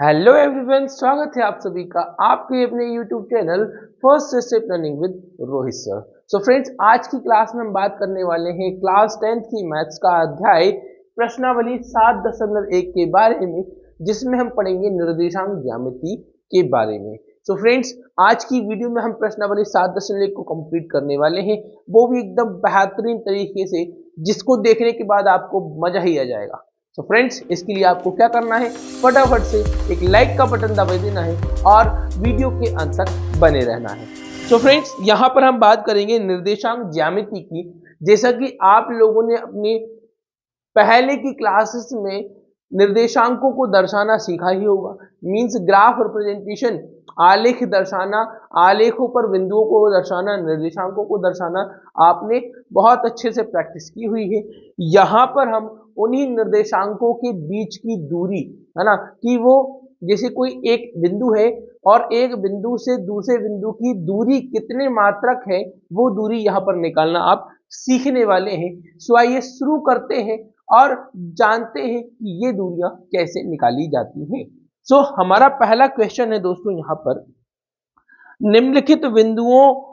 Hello everyone, स्वागत है आप सभी का आपके अपने YouTube channel first step learning with Rohit sir. So friends, आज की क्लास में हम बात करने वाले हैं क्लास 10th की मैथ्स का अध्याय प्रश्नावली 7.1 के बारे में, जिसमें हम पढ़ेंगे निर्देशांक ज्यामिति के बारे में। सो फ्रेंड्स, आज की वीडियो में हम प्रश्नावली 7.1 को कंप्लीट करने वाले हैं, वो भी एकदम बेहतरीन तरीके से, जिसको देखने के बाद आपको मजा ही आ जाएगा। तो फ्रेंड्स, इसके लिए आपको क्या करना है, फटाफट से एक लाइक का बटन दबा देना है और वीडियो के अंत तक बने रहना है। तो फ्रेंड्स, यहाँ पर हम बात करेंगे निर्देशांक ज्यामिति की। जैसा कि आप लोगों ने अपनी पहले की क्लासेस में निर्देशांकों को दर्शाना सीखा ही होगा, मींस ग्राफ रिप्रेजेंटेशन, आलेख दर्शाना, आलेखों पर बिंदुओं को दर्शाना, निर्देशांकों को दर्शाना आपने बहुत अच्छे से प्रैक्टिस की हुई है। यहाँ पर हम उन्हीं निर्देशांकों के बीच की दूरी, है ना, कि वो जैसे कोई एक बिंदु है और एक बिंदु से दूसरे बिंदु की दूरी कितने मात्रक है, वो दूरी यहाँ पर निकालना आप सीखने वाले हैं। सो आइए शुरू करते हैं और जानते हैं कि ये दूरियां कैसे निकाली जाती हैं। सो हमारा पहला क्वेश्चन है दोस्तों, यहाँ पर निम्नलिखित बिंदुओं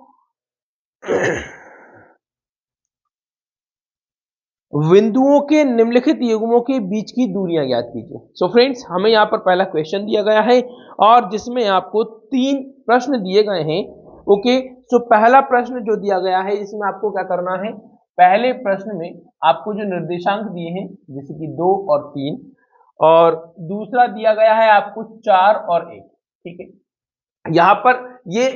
बिंदुओं के निम्नलिखित युग्मों के बीच की दूरियां ज्ञात कीजिए। सो फ्रेंड्स, हमें यहाँ पर पहला क्वेश्चन दिया गया है और जिसमें आपको 3 प्रश्न दिए गए हैं। ओके, सो पहला प्रश्न जो दिया गया है, इसमें आपको क्या करना है, पहले प्रश्न में आपको जो निर्देशांक दिए हैं जैसे कि 2 और 3, और दूसरा दिया गया है आपको 4 और 1। ठीक है, यहाँ पर ये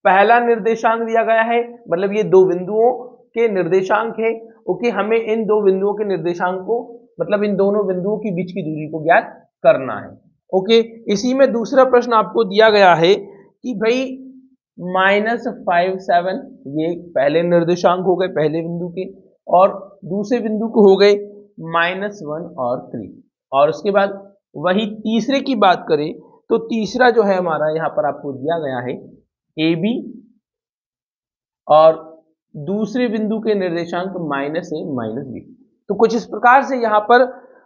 पहला निर्देशांक दिया गया है, मतलब ये दो बिंदुओं के निर्देशांक है। ओके, हमें इन दो बिंदुओं के निर्देशांक को, मतलब इन दोनों बिंदुओं के बीच की दूरी को ज्ञात करना है। ओके, इसी में दूसरा प्रश्न आपको दिया गया है कि भाई -5 7, ये पहले निर्देशांक हो गए पहले बिंदु के, और दूसरे बिंदु को हो गए -1 और 3। और उसके बाद वही तीसरे की बात करें तो तीसरा जो है हमारा यहाँ पर आपको दिया गया है AB, और दूसरे बिंदु के निर्देशांक -a -b। तो कुछ इस प्रकार से यहाँ पर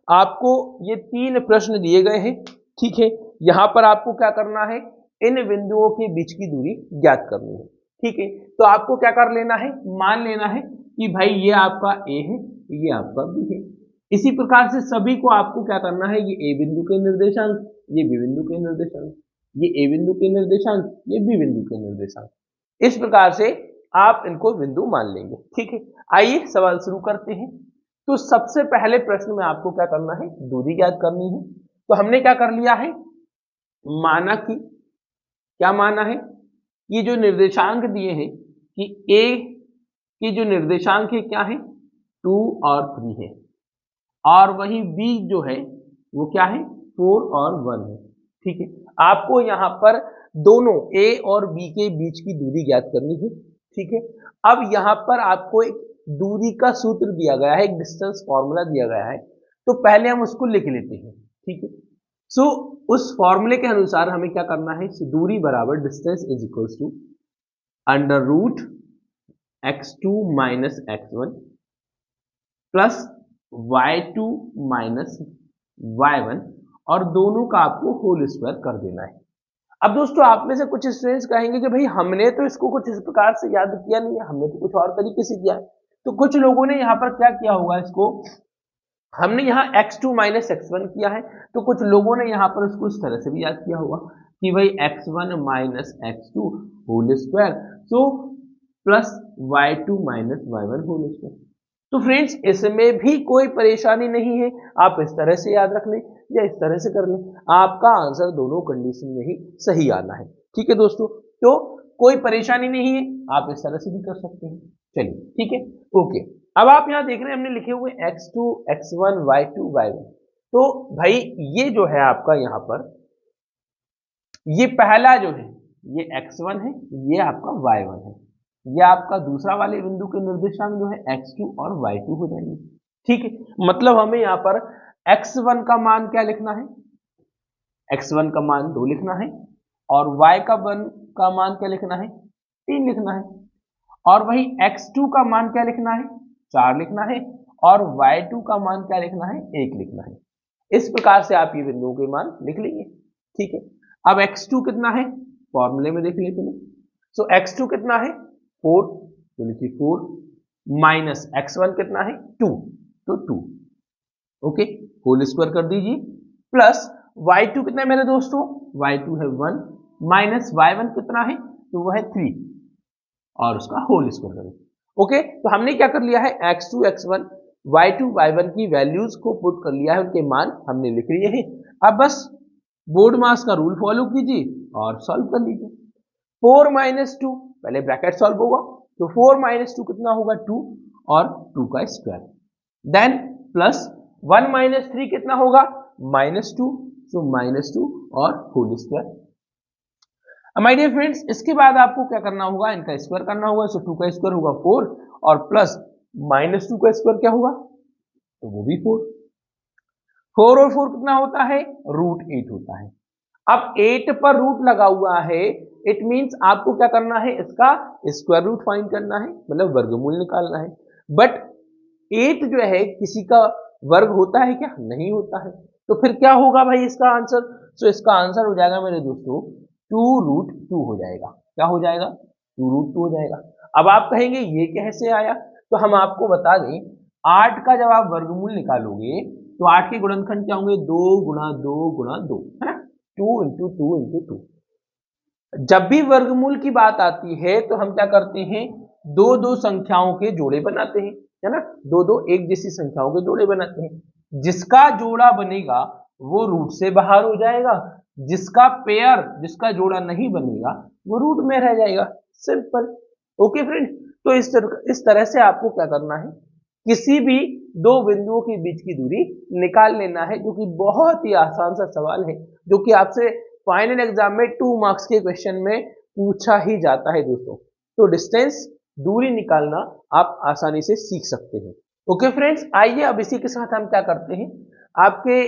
आपको ये 3 प्रश्न दिए गए हैं। ठीक है, यहाँ पर आपको क्या करना है, इन बिंदुओं के बीच की दूरी ज्ञात करनी है। ठीक है, तो आपको क्या कर लेना है, मान लेना है कि भाई ये आपका A है, ये आपका B है। इसी प्रकार से सभी को आपको क्या करना है, ये A बिंदु के निर्देशांक, ये B बिंदु के निर्देशांक, ये A बिंदु के निर्देशांक, ये B बिंदु के निर्देशांक, इस प्रकार से आप इनको बिंदु मान लेंगे। ठीक है, आइए सवाल शुरू करते हैं। तो सबसे पहले प्रश्न में आपको क्या करना है, दूरी ज्ञात करनी है। तो हमने क्या कर लिया है, माना कि, क्या माना है, ये जो निर्देशांक दिए हैं कि A की जो निर्देशांक है क्या है, 2 और 3 है, और वही B जो है वो क्या है, 4 और 1 है। ठीक है, आपको यहाँ पर दोनों A और B के बीच की दूरी ज्ञात करनी है। ठीक है, अब यहाँ पर आपको एक दूरी का सूत्र दिया गया है, एक डिस्टेंस फॉर्मूला दिया गया है, तो पहले हम उसको लिख लेते हैं। ठीक है, सो उस फॉर्मूले के अनुसार हमें क्या करना है, दूरी बराबर distance is equals to √x2 - x1 plus y2 - y1, और दोनों का आपको होल स्क्वायर कर देना है। अब दोस्तों, आप में से कुछ स्टूडेंट्स कहेंगे कि भाई हमने तो इसको कुछ इस प्रकार से याद किया नहीं है, हमने तो कुछ और तरीके से किया है। तो कुछ लोगों ने यहाँ पर क्या किया होगा, इसको हमने यहाँ x2 - x1 किया है, तो कुछ लोगों ने यहाँ पर इसको इस तरह से भी याद किया होगा कि भाई x1 - x2 whole square, so plus y2 - y1 whole square. तो फ्रेंड्स, इसमें भी कोई परेशानी नहीं है, आप इस तरह से याद रख लें या इस तरह से कर लें, आपका आंसर दोनों कंडीशन में ही सही आना है। ठीक है दोस्तों, तो कोई परेशानी नहीं है, आप इस तरह से भी कर सकते हैं। चलिए, ठीक है, ओके। अब आप यहाँ देख रहे हैं हमने लिखे हुए x2 x1 y2 y1। तो भाई ये जो है आपका यहाँ पर, ये पहला जो है ये x1 है, ये आपका y1 है, ये आपका दूसरा वाले बिंदु के निर्देशांक जो है x2 और y2 हो जाएंगे। ठीक है, मतलब हमें यहाँ पर x1 का मान क्या लिखना है, x1 का मान 2 लिखना है, और y का मान क्या लिखना है, 3 लिखना है, और वही x2 का मान क्या लिखना है, 4 लिखना है, और y2 का मान क्या लिखना है, 1 लिखना है। इस प्रकार से आप ये बिंदुओं के मान लिख लेंगे। ठीक है। अब x2 कितना है, फॉर्मूले में देख लेते हैं। सो x2 कितना है 4, तो लिखिए 4 माइनस x1 कितना है 2, तो 2, ओके, होल स्क्वायर कर दीजिए, प्लस y2 कितना है मेरे दोस्तों, y2 है 1 माइनस y1 कितना है, तो वह है 3 और उसका होल स्क्वायर करें। ओके, तो हमने क्या कर लिया है, x2 x1 y2 y1 की वैल्यूज को पुट कर लिया है, उनके मान हमने लिख लिए हैं। अब बस बोर्ड मास का रूल फॉलो कीजिए और सॉल्व कर लीजिए। 4 माइनस 2, पहले ब्रैकेट सॉल्व होगा, तो 4 माइनस 2 कितना होगा 2 और 2 का स्क्वायर, देन प्लस 1 माइनस 3 कितना होगा -2, सो -2 और whole square. My dear friends, इसके बाद आपको क्या करना होगा, इनका स्क्वायर करना होगा, सो 2 का स्क्वायर होगा 4 और प्लस -2 का स्क्वायर क्या होगा, तो वो भी 4। 4 और 4 कितना होता है, √8 होता है। अब 8 पर रूट लगा हुआ है, इट मींस आपको क्या करना है, इसका स्क्वायर रूट फाइंड करना है, मतलब वर्गमूल निकालना है। बट 8 जो है किसी का वर्ग होता है क्या, नहीं होता है, तो फिर क्या होगा भाई इसका आंसर, सो इसका आंसर हो जाएगा मेरे दोस्तों 2√2 हो जाएगा। क्या हो जाएगा, 2√2 हो जाएगा। अब आप कहेंगे ये कैसे आया, तो हम आपको बता दें, 8 का जब आप वर्गमूल निकालोगे तो 8 के गुणनखंड क्या होंगे, 2 गुणा 2 गुणा 2, है ना, 2 इंटू 2 इंटू 2। जब भी वर्गमूल की बात आती है तो हम क्या करते हैं, दो दो संख्याओं के जोड़े बनाते हैं, है ना, दो दो एक जैसी संख्याओं के जोड़े बनाते हैं। जिसका जोड़ा बनेगा वो रूट से बाहर हो जाएगा, जिसका पेयर, जिसका जोड़ा नहीं बनेगा वो रूट में रह जाएगा, सिंपल। ओके फ्रेंड, तो इस तरह से आपको क्या करना है, किसी भी दो बिंदुओं के बीच की दूरी निकाल लेना है, जो कि बहुत ही आसान सा सवाल है, जो कि आपसे फाइनल एग्जाम में 2 मार्क्स के क्वेश्चन में पूछा ही जाता है दोस्तों। तो डिस्टेंस, दूरी निकालना आप आसानी से सीख सकते हैं। ओके फ्रेंड्स, आइए अब इसी के साथ हम क्या करते हैं, आपके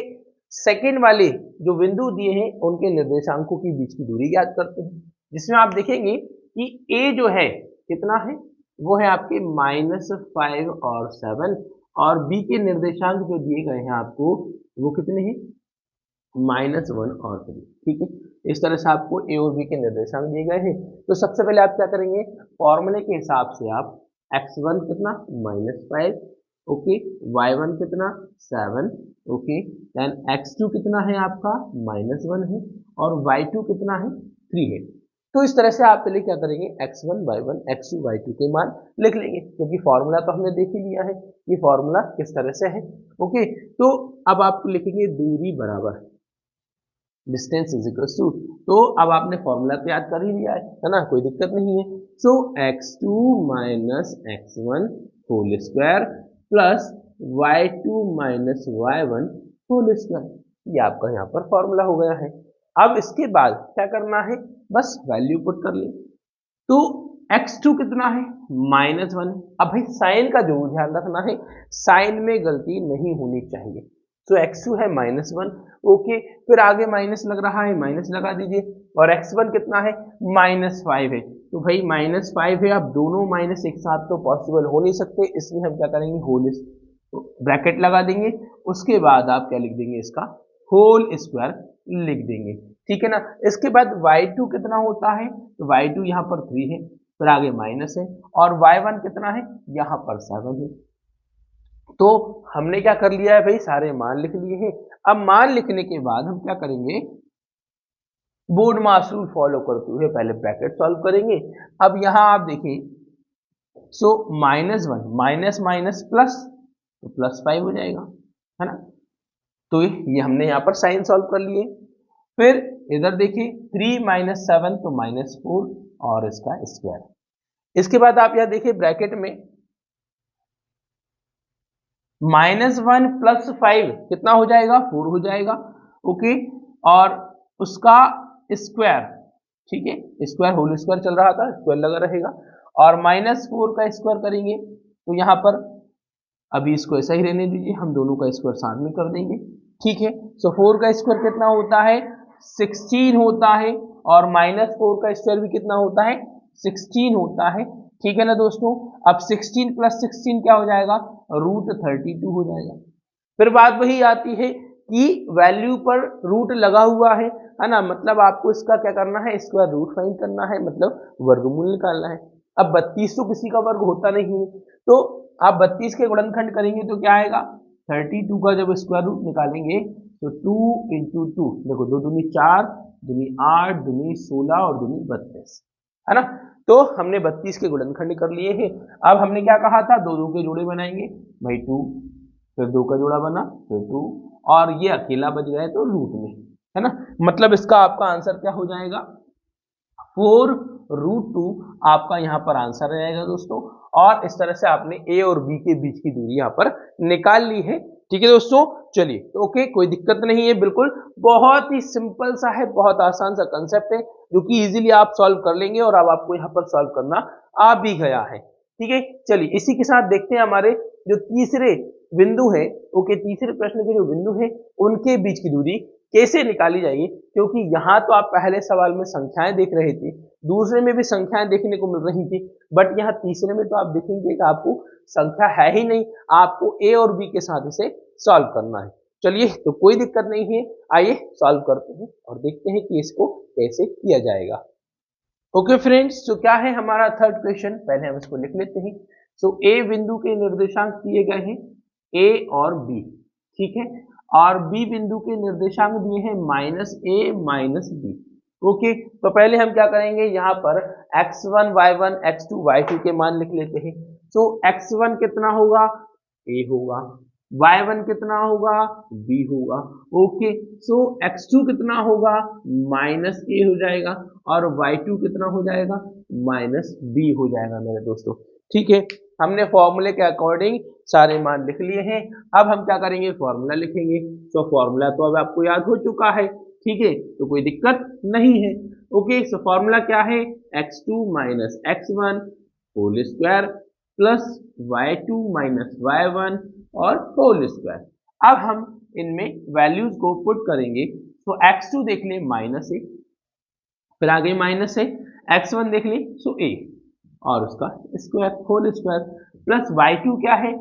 सेकेंड वाले जो बिंदु दिए हैं उनके निर्देशांकों के बीच की दूरी ज्ञात करते हैं, जिसमें आप देखेंगे कि ए जो है कितना है, वो है आपके -5 और 7, और बी के निर्देशांक जो दिए गए हैं आपको वो कितने हैं, -1 और 3, ठीक है। इस तरह से आपको ए और बी के निर्देशांक दिए गए हैं। तो सबसे पहले आप क्या करेंगे, फॉर्मूले के हिसाब से आप x1 कितना -5, ओके, y1 कितना 7, ओके, देन x2 कितना है आपका -1 है, और y2 कितना है 3 है। तो इस तरह से आप पहले क्या करेंगे, x1 y1 x2 y2 के मान लिख लेंगे, क्योंकि फॉर्मूला तो हमने देख ही लिया है कि फॉर्मूला किस तरह से है। ओके, तो अब आप लिखेंगे दूरी बराबर डिस्टेंस इज इक्वल टू, तो अब आपने फॉर्मूला तो याद कर ही लिया है ना, कोई दिक्कत नहीं है। So x2 minus x1 whole square plus y2 minus y1 whole square, ये आपका यहाँ पर फॉर्मूला हो गया है। अब इसके बाद क्या करना है, बस वैल्यू पुट कर ले, तो x2 कितना है -1 है। अब भाई साइन का जरूर ध्यान रखना है, साइन में गलती नहीं होनी चाहिए। तो x2 है -1, ओके, फिर आगे माइनस लग रहा है, माइनस लगा दीजिए, और x1 कितना है -5 है, तो भाई -5 है। अब दोनों माइनस एक साथ तो पॉसिबल हो नहीं सकते, इसलिए हम क्या करेंगे, होल ब्रैकेट लगा देंगे, उसके बाद आप क्या लिख देंगे, इसका होल स्क्वायर लिख देंगे, ठीक है ना। इसके बाद y2 कितना होता है, तो y2 यहाँ पर 3 है, फिर आगे माइनस है, और y1 कितना है, यहाँ पर 7 है। तो हमने क्या कर लिया है भाई, सारे मान लिख लिए हैं। अब मान लिखने के बाद हम क्या करेंगे, बोर्ड मास रूल फॉलो करते हुए पहले ब्रैकेट सॉल्व करेंगे। अब यहां आप देखिए, सो -1 माइनस माइनस प्लस, तो +5 हो जाएगा, है ना। तो ये हमने यहाँ पर साइन सॉल्व कर लिए। फिर इधर देखिए 3 - 7 तो -4 और इसका स्क्वायर। इसके बाद आप यह देखिए ब्रैकेट में -1 + 5 कितना हो जाएगा, 4 हो जाएगा, ओके, और उसका स्क्वायर, ठीक है, स्क्वायर होल स्क्वायर चल रहा था, स्क्वायर लगा रहेगा, और -4 का स्क्वायर करेंगे तो यहाँ पर अभी इसको ऐसा ही रहने दीजिए, हम दोनों का स्क्वायर साथ में कर देंगे, ठीक है। सो 4 का स्क्वायर कितना होता है, 16 होता है, और -4 का स्क्वायर भी कितना होता है, 16 होता है, ठीक है ना दोस्तों। अब 16 + 16 क्या हो जाएगा, √32 हो जाएगा। फिर बात वही आती है कि वैल्यू पर रूट लगा हुआ है, है ना, मतलब आपको इसका क्या करना है, स्क्वायर रूट फाइंड करना है, मतलब वर्गमूल निकालना है। अब 32 तो किसी का वर्ग होता नहीं है, तो आप 32 के गुणनखंड करेंगे तो क्या आएगा, 32 का जब स्क्वायर रूट निकालेंगे तो 2 इंटू 2, देखो 2 दूनी 4, दूनी 8, दूनी 16 और दूनी 32, है ना। तो हमने 32 के गुणनखंड कर लिए हैं। अब हमने क्या कहा था, दो दो के जोड़े बनाएंगे भाई, 2 फिर 2 का जोड़ा बना, फिर 2 और ये अकेला बच गया तो रूट में, है ना। मतलब इसका आपका आंसर क्या हो जाएगा, 4√2 आपका यहाँ पर आंसर रहेगा दोस्तों। और इस तरह से आपने ए और बी के बीच की दूरी यहाँ पर निकाल ली है। ठीक है दोस्तों, चलिए तो ओके, कोई दिक्कत नहीं है, बिल्कुल बहुत ही सिंपल सा है, बहुत आसान सा कंसेप्ट है जो कि इजीली आप सॉल्व कर लेंगे और अब आपको यहाँ पर सॉल्व करना आ भी गया है। ठीक है, चलिए इसी के साथ देखते हैं हमारे जो तीसरे बिंदु है, ओके, तीसरे प्रश्न के जो बिंदु है उनके बीच की दूरी कैसे निकाली जाएगी, क्योंकि यहाँ तो आप पहले सवाल में संख्याएं देख रहे थे, दूसरे में भी संख्याएं देखने को मिल रही थी, बट यहाँ तीसरे में तो आप देखेंगे कि आपको संख्या है ही नहीं, आपको ए और बी के साथ इसे सॉल्व करना है। चलिए तो कोई दिक्कत नहीं है, आइए सॉल्व करते हैं और देखते हैं कि इसको कैसे किया जाएगा। ओके फ्रेंड्स, तो क्या है हमारा थर्ड क्वेश्चन, पहले हम इसको लिख लेते हैं। सो ए बिंदु के निर्देशांक दिए गए हैं ए और बी, ठीक है, और बी बिंदु के निर्देशांक दिए हैं -a -b। ओके, तो पहले हम क्या करेंगे, यहाँ पर x1 y1 x2 y2 के मान लिख लेते हैं। सो x1 कितना होगा, a होगा, y1 कितना होगा, b होगा। ओके, सो x2 कितना होगा, -a हो जाएगा, और y2 कितना हो जाएगा, -b हो जाएगा मेरे दोस्तों। ठीक है, हमने फॉर्मूले के अकॉर्डिंग सारे मान लिख लिए हैं। अब हम क्या करेंगे, फॉर्मूला लिखेंगे। तो फॉर्मूला तो अब आपको याद हो चुका है, ठीक है, तो कोई दिक्कत नहीं है। ओके, सो फॉर्मूला क्या है, x2 - x1 whole square plus y2 - y1 और होल स्क्वायर। अब हम इनमें वैल्यूज को पुट करेंगे। तो x2 देख लें -a, फिर आगे माइनस है, x1 देख लें सो a और उसका square whole square, plus y2 क्या है,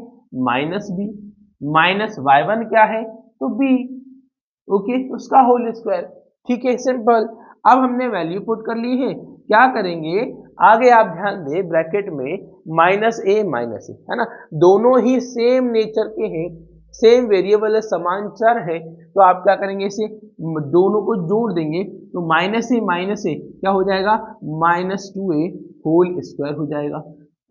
-b, माइनस y1 क्या है तो b, ओके, उसका होल स्क्वायर। ठीक है, सिंपल। अब हमने वैल्यू पुट कर ली है, क्या करेंगे आगे, आप ध्यान दें ब्रैकेट में -a है ना, दोनों ही सेम नेचर के हैं, सेम वेरिएबल है, समान चर है, तो आप क्या करेंगे, इसे दोनों को जोड़ देंगे, तो -a क्या हो जाएगा, -2a होल स्क्वायर हो जाएगा,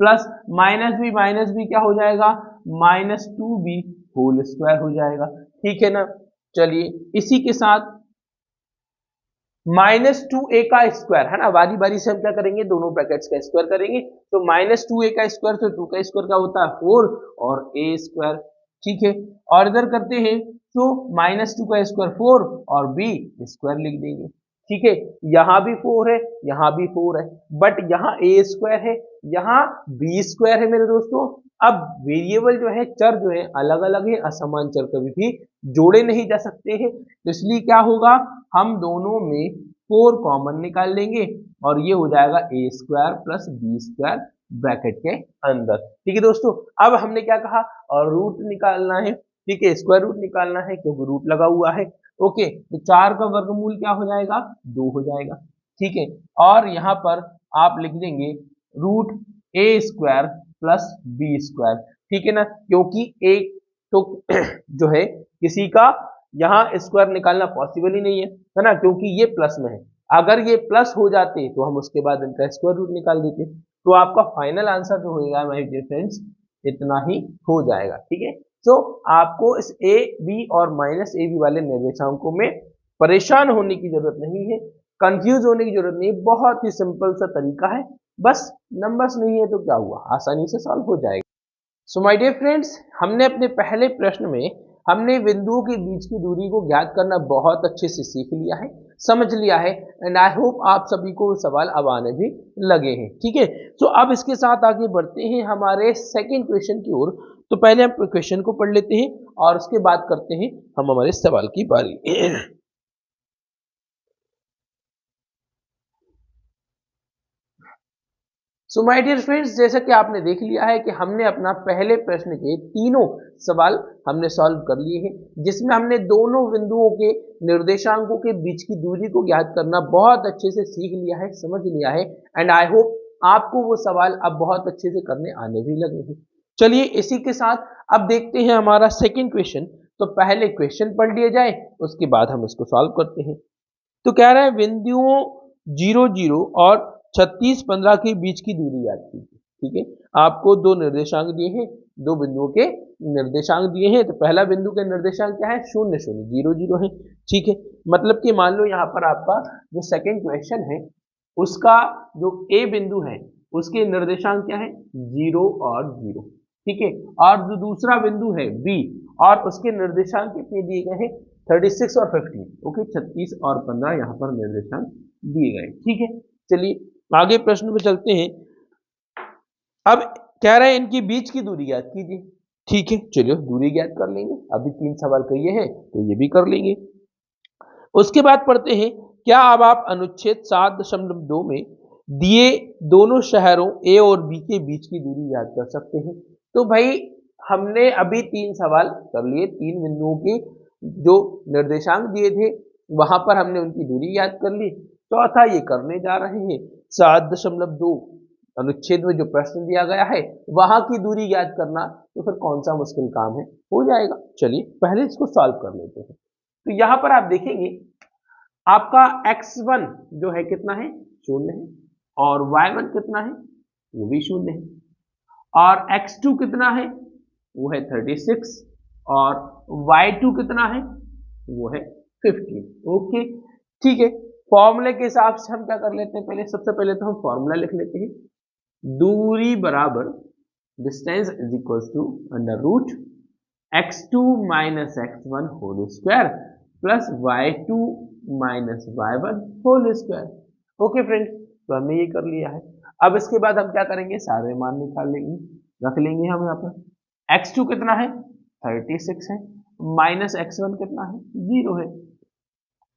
प्लस -b क्या हो जाएगा, -2b होल स्क्वायर हो जाएगा। ठीक है ना, चलिए इसी के साथ -2a का स्क्वायर, है ना, बारी बारी से हम क्या करेंगे, दोनों ब्रैकेट्स का स्क्वायर करेंगे। तो -2a का स्क्वायर, तो 2 का स्क्वायर क्या होता है 4 और a स्क्वायर। ठीक है, और इधर करते हैं तो -2 का स्क्वायर 4 और b स्क्वायर लिख देंगे। ठीक है, यहाँ भी 4 है, यहाँ भी 4 है, बट यहाँ a स्क्वायर है, यहाँ b स्क्वायर है मेरे दोस्तों। अब वेरिएबल जो है, चर जो है अलग अलग है, असमान चर कभी भी जोड़े नहीं जा सकते हैं, तो इसलिए क्या होगा, हम दोनों में 4 कॉमन निकाल लेंगे और ये हो जाएगा a square plus b square bracket के अंदर। ठीक है दोस्तों, अब हमने क्या कहा, और रूट निकालना है। ठीक है, स्क्वायर रूट निकालना है क्योंकि रूट लगा हुआ है। ओके, तो 4 का वर्गमूल क्या हो जाएगा, 2 हो जाएगा। ठीक है, और यहाँ पर आप लिख देंगे root a square plus b square. ठीक है ना, क्योंकि एक तो जो है किसी का यहाँ स्क्वायर निकालना पॉसिबल ही नहीं है ना, क्योंकि ये प्लस में है, अगर ये प्लस हो जाते तो हम उसके बाद इनका स्क्वायर रूट निकाल देते, तो आपका फाइनल आंसर जो होगा माय डियर फ्रेंड्स इतना ही हो जाएगा। ठीक है, तो आपको इस a b और -ab वाले निर्देशांकों में परेशान होने की जरूरत नहीं है, कंफ्यूज होने की जरूरत नहीं है, बहुत ही सिंपल सा तरीका है, बस नंबर्स नहीं है तो क्या हुआ, आसानी से सॉल्व हो जाएगा। सो माय डियर फ्रेंड्स, हमने अपने पहले प्रश्न में हमने बिंदुओं के बीच की दूरी को ज्ञात करना बहुत अच्छे से सीख लिया है, समझ लिया है, एंड आई होप आप सभी को सवाल अब आने भी लगे हैं। ठीक है, तो अब इसके साथ आगे बढ़ते हैं हमारे सेकंड क्वेश्चन की ओर। तो पहले हम क्वेश्चन को पढ़ लेते हैं और उसके बाद करते हैं हम हमारे सवाल की बारी। सो माय डियर फ्रेंड्स, जैसा कि आपने देख लिया है कि हमने अपना पहले प्रश्न के तीनों सवाल हमने सॉल्व कर लिए हैं, जिसमें हमने दोनों बिंदुओं के निर्देशांकों के बीच की दूरी को ज्ञात करना बहुत अच्छे से सीख लिया है, समझ लिया है। एंड आई होप आपको वो सवाल अब बहुत अच्छे से करने आने भी लगे हैं। चलिए इसी के साथ अब देखते हैं हमारा सेकंड क्वेश्चन। तो पहले क्वेश्चन पढ़ लिया जाए, उसके बाद हम इसको सॉल्व करते हैं। तो कह रहा है बिंदुओं 0 0 और 36 15 के बीच की दूरी याद कीजिए। ठीक है, आपको दो निर्देशांक दिए हैं, दो बिंदुओं के निर्देशांक दिए हैं। तो पहला बिंदु के निर्देशांक क्या है, 0 0 0 0 है। ठीक है, मतलब कि मान लो यहाँ पर आपका जो सेकंड क्वेश्चन है उसका जो ए बिंदु है उसके निर्देशांक क्या है, 0 और 0। ठीक है, और जो दूसरा बिंदु है बी और उसके निर्देशांक कितने दिए गए हैं, 36 और 15। ओके, 36 और 15 यहाँ पर निर्देशांक दिए गए। ठीक है, चलिए आगे प्रश्न पे चलते हैं। अब कह रहे हैं इनके बीच की दूरी ज्ञात कीजिए। ठीक है, चलिए दूरी ज्ञात कर लेंगे। अभी 3 सवाल किए हैं तो ये भी कर लेंगे। उसके बाद पढ़ते हैं, क्या अब आप अनुच्छेद 7.2 में दिए दोनों शहरों ए और बी के बीच की दूरी याद कर सकते हैं। तो भाई हमने अभी 3 सवाल कर लिए, 3 बिंदुओं के जो निर्देशांक दिए थे वहां पर हमने उनकी दूरी याद कर ली। चौथा ये करने जा रहे हैं 7.2 अनुच्छेद में जो प्रश्न दिया गया है वहां की दूरी याद करना, तो फिर कौन सा मुश्किल काम है, हो जाएगा। चलिए पहले इसको सॉल्व कर लेते हैं। तो यहां पर आप देखेंगे आपका x1 जो है कितना है, 0 है, और y1 कितना है, वो भी 0 है, और x2 कितना है, वो है 36, और y2 कितना है, वो है 15। ओके, ठीक है, फॉर्मूले के हिसाब से हम क्या कर लेते हैं, पहले सबसे पहले तो हम फॉर्मूला लिख लेते हैं। दूरी बराबर distance is equal to under root x2 minus x1 whole square plus y2 minus y1 whole square. Okay friends, तो हमने ये कर लिया है। अब इसके बाद हम क्या करेंगे, सारे मान निकाल लेंगे, रख लेंगे हम यहाँ पर। x2 कितना है, 36 है, माइनस x1 कितना है, 0 है,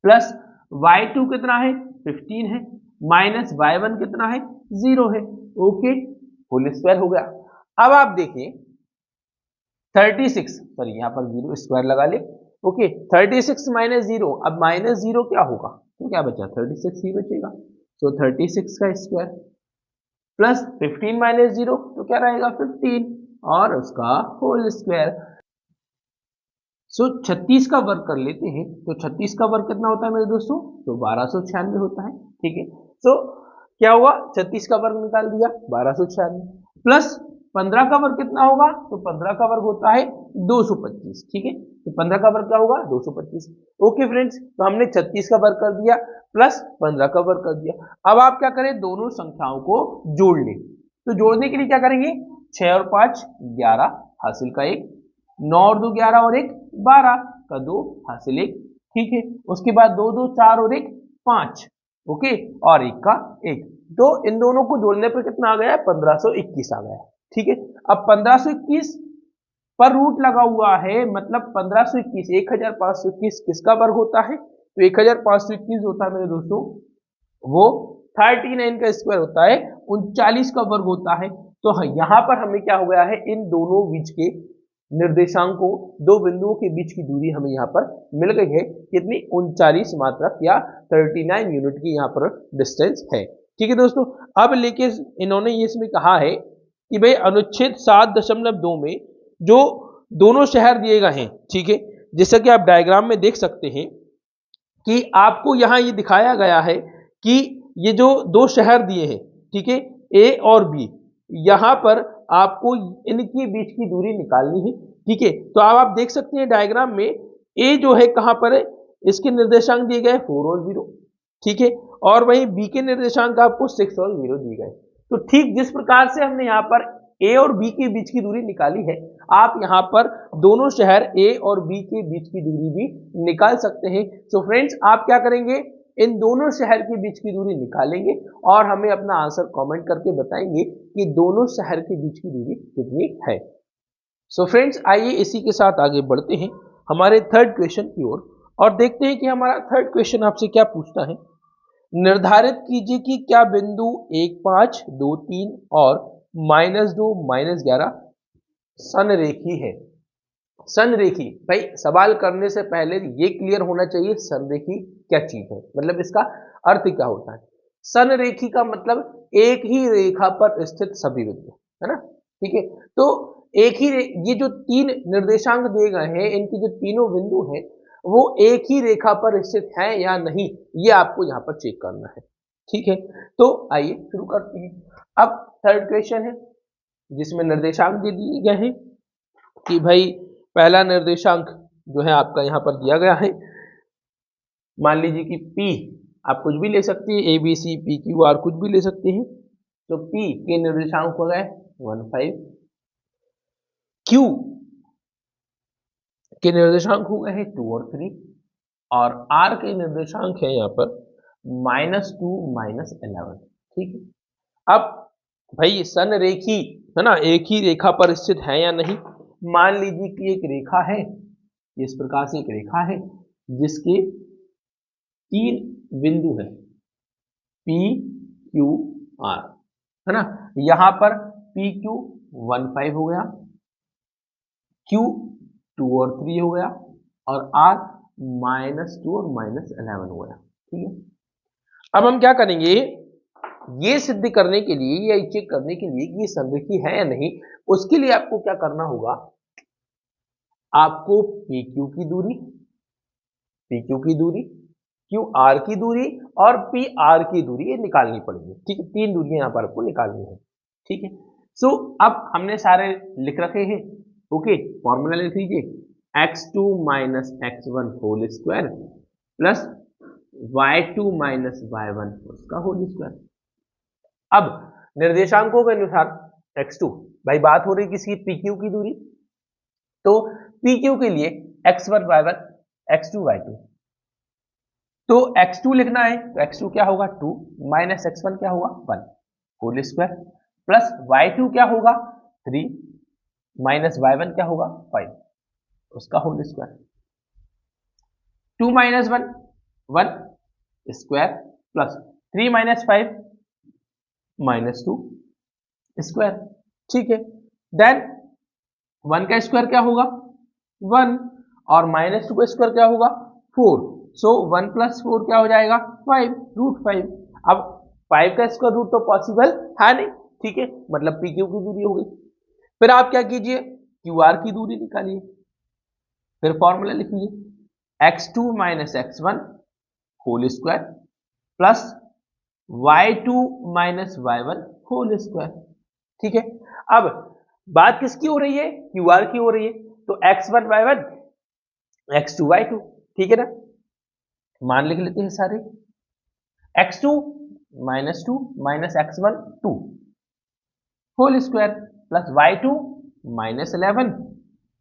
प्लस y2 कितना है, 15 है, माइनस y1 कितना है, 0 है। ओके, होल स्क्वायर हो गया। अब आप देखिए 36, सॉरी यहाँ पर 0 स्क्वायर लगा ले। ओके, 36 माइनस 0, अब माइनस 0 क्या होगा, तो क्या बचा, 36 ही बचेगा। सो 36 का स्क्वायर प्लस 15 माइनस 0 तो क्या रहेगा, 15, और उसका होल स्क्वायर। सो 36 का वर्ग कर लेते हैं, तो 36 का वर्ग कितना होता है मेरे दोस्तों, तो 1296 होता है। ठीक है, सो क्या हुआ, 36 का वर्ग निकाल दिया 1296, प्लस 15 का वर्ग कितना होगा, तो 15 का वर्ग होता है 225। ठीक है, तो 15 का वर्ग क्या होगा, 225। ओके फ्रेंड्स, तो हमने 36 का वर्ग कर दिया प्लस 15 का वर्ग कर दिया। अब आप क्या करें, दोनों संख्याओं को जोड़ लें। तो जोड़ने के लिए क्या करेंगे, 6 और 5 11 हासिल का 1, 9 और 2 11 और 1 12 का 2 हासिल 1। ठीक है, उसके बाद 2 2 4 और 1 5, ओके, और 1 का 1। तो इन दोनों को जोड़ने पर कितना आ गया, 1521 आ गया। ठीक है, अब 1521 पर रूट लगा हुआ है, मतलब 1521 1521 किसका वर्ग होता है, तो 1521 होता है मेरे दोस्तों, वो 39 का स्क्वायर होता है, 39 का वर्ग होता है। तो यहां पर हमें क्या हो गया है, इन दोनों बीच के निर्देशांकों, दो बिंदुओं के बीच की दूरी हमें यहाँ पर मिल गई है, कितनी, 39 मात्रक या 39 यूनिट की यहाँ पर डिस्टेंस है। ठीक है दोस्तों, अब लेके इन्होंने ये इसमें कहा है कि भाई अनुच्छेद 7.2 में जो दोनों शहर दिए गए हैं, ठीक है, जैसा कि आप डायग्राम में देख सकते हैं कि आपको यहां ये दिखाया गया है कि ये जो दो शहर दिए हैं, ठीक है, ए और बी, यहां पर आपको इनके बीच की दूरी निकालनी है। ठीक है, तो अब आप देख सकते हैं डायग्राम में ए जो है कहां पर है, इसके निर्देशांक दिए गए 4 और 0। ठीक है, और वहीं बी के निर्देशांक आपको 6 और 0 दिए गए। तो ठीक जिस प्रकार से हमने यहाँ पर ए और बी के बीच की दूरी निकाली है, आप यहाँ पर दोनों शहर ए और बी के बीच की दूरी भी निकाल सकते हैं। सो फ्रेंड्स, आप क्या करेंगे, इन दोनों शहर के बीच की दूरी निकालेंगे और हमें अपना आंसर कमेंट करके बताएंगे कि दोनों शहर के बीच की दूरी कितनी है। सो फ्रेंड्स, आइए इसी के साथ आगे बढ़ते हैं हमारे थर्ड क्वेश्चन की ओर और देखते हैं कि हमारा थर्ड क्वेश्चन आपसे क्या पूछता है। निर्धारित कीजिए कि क्या बिंदु 1, 5, 2, 3 और -2, -11 संरेखी है। संरेखी, भाई सवाल करने से पहले ये क्लियर होना चाहिए संरेखी क्या चीज है, मतलब इसका अर्थ क्या होता है। संरेखी का मतलब एक ही रेखा पर स्थित सभी बिंदु, है ना, ठीक है। तो एक ही ये जो तीन निर्देशांक दिए गए हैं, इनकी जो तीनों बिंदु हैं वो एक ही रेखा पर स्थित है या नहीं, ये आपको यहाँ पर चेक करना है, ठीक है। तो आइए शुरू करते हैं। अब थर्ड क्वेश्चन है जिसमें निर्देशांक दे दिए गए हैं कि भाई पहला निर्देशांक जो है आपका यहाँ पर दिया गया है, मान लीजिए कि P आप कुछ भी ले सकते हैं, ABC, PQR कुछ भी ले सकते हैं। तो P के निर्देशांक हो गए 1, 5, Q के निर्देशांक हो गए हैं 2 और 3, और R के निर्देशांक है यहाँ पर -2, -11, ठीक है। अब भाई संरेखी है ना, एक ही रेखा पर स्थित है या नहीं। मान लीजिए कि एक रेखा है, इस प्रकार से एक रेखा है जिसके 3 बिंदु है P, Q, R, है ना। यहां पर PQ 1, 5 हो गया, Q 2 और 3 हो गया, और R -2 और -11 हो गया, ठीक है। अब हम क्या करेंगे, ये सिद्ध करने के लिए या चेक करने के लिए कि ये संरेखी है या नहीं, उसके लिए आपको क्या करना होगा, आपको PQ की दूरी, PQ की दूरी, QR की दूरी और PR की दूरी ये निकालनी पड़ेगी, ठीक है। 3 दूरियां यहाँ पर आपको निकालनी है, ठीक है। सो अब हमने सारे लिख रखे हैं, ओके। फॉर्मूला लिख लीजिए, x2 - x1 whole square plus y2 - y1 उसका होल स्क्वायर। अब निर्देशांकों के अनुसार x2, भाई बात हो रही किसी PQ की दूरी, तो PQ के लिए x1 y1 x2 y2, तो x2 लिखना है तो x2 क्या होगा 2 माइनस x1 क्या होगा 1 होल स्क्वायर प्लस y2 क्या होगा 3 माइनस y1 क्या होगा 5 उसका whole square. 2 minus 1 1 square plus 3 minus 5 -2 square, ठीक है। देन 1 का स्क्वायर क्या होगा 1 और -2 का स्क्वायर क्या होगा 4, सो 1 + 4 क्या हो जाएगा 5 √5। अब 5 का स्क्वायर रूट तो पॉसिबल है नहीं, ठीक है, मतलब PQ की दूरी हो गई। फिर आप क्या कीजिए QR की दूरी निकालिए, फिर फॉर्मूला लिखिए x2 - x1 whole square plus y2 - y1 whole square, ठीक है। अब बात किसकी हो रही है QR की हो रही है, तो x1 y1 x2 y2, ठीक है ना। मान लिख लेते हैं सारे, x2 -2 -x1 2 whole square plus y2 -11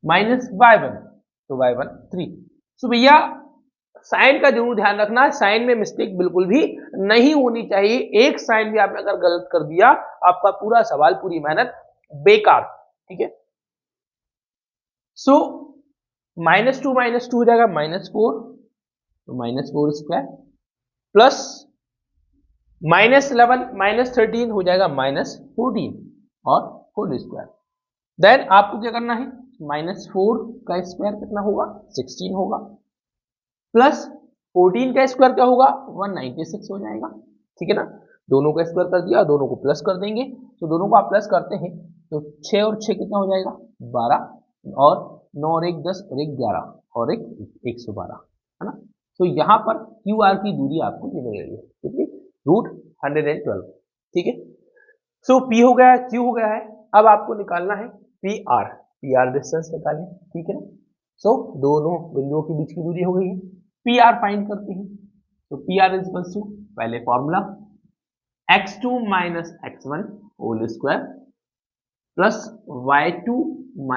-y1 तो y1 3। सो भैया साइन का जरूर ध्यान रखना, साइन में मिस्टेक बिल्कुल भी नहीं होनी चाहिए। एक साइन भी आपने अगर गलत कर दिया आपका पूरा सवाल पूरी मेहनत बेकार, ठीक है। सो -2 -2 हो जाएगा -4, तो -4 स्क्वायर प्लस -11 -13 हो जाएगा -14 और होल स्क्वायर। देन आपको क्या करना है, -4 का स्क्वायर कितना होगा 16 होगा, प्लस 14 का स्क्वायर क्या होगा 196 हो जाएगा, ठीक है ना। दोनों का स्क्वायर कर दिया, दोनों को प्लस कर देंगे, तो दोनों को आप प्लस करते हैं तो 6 और 6 कितना हो जाएगा 12, और 9 और 1 10 और 1 11 और 1 112, है ना। तो यहाँ पर QR की दूरी आपको ये मिल रही है कितनी √112, ठीक है। सो P हो गया, Q हो गया है, अब आपको निकालना है PR डिस्टेंस निकालें, ठीक है ना। सो दोनों बिंदुओं के बीच की दूरी हो गई है, PR फाइंड करते हैं। तो PR इज पहले formula x2 - x1 whole square plus y2 -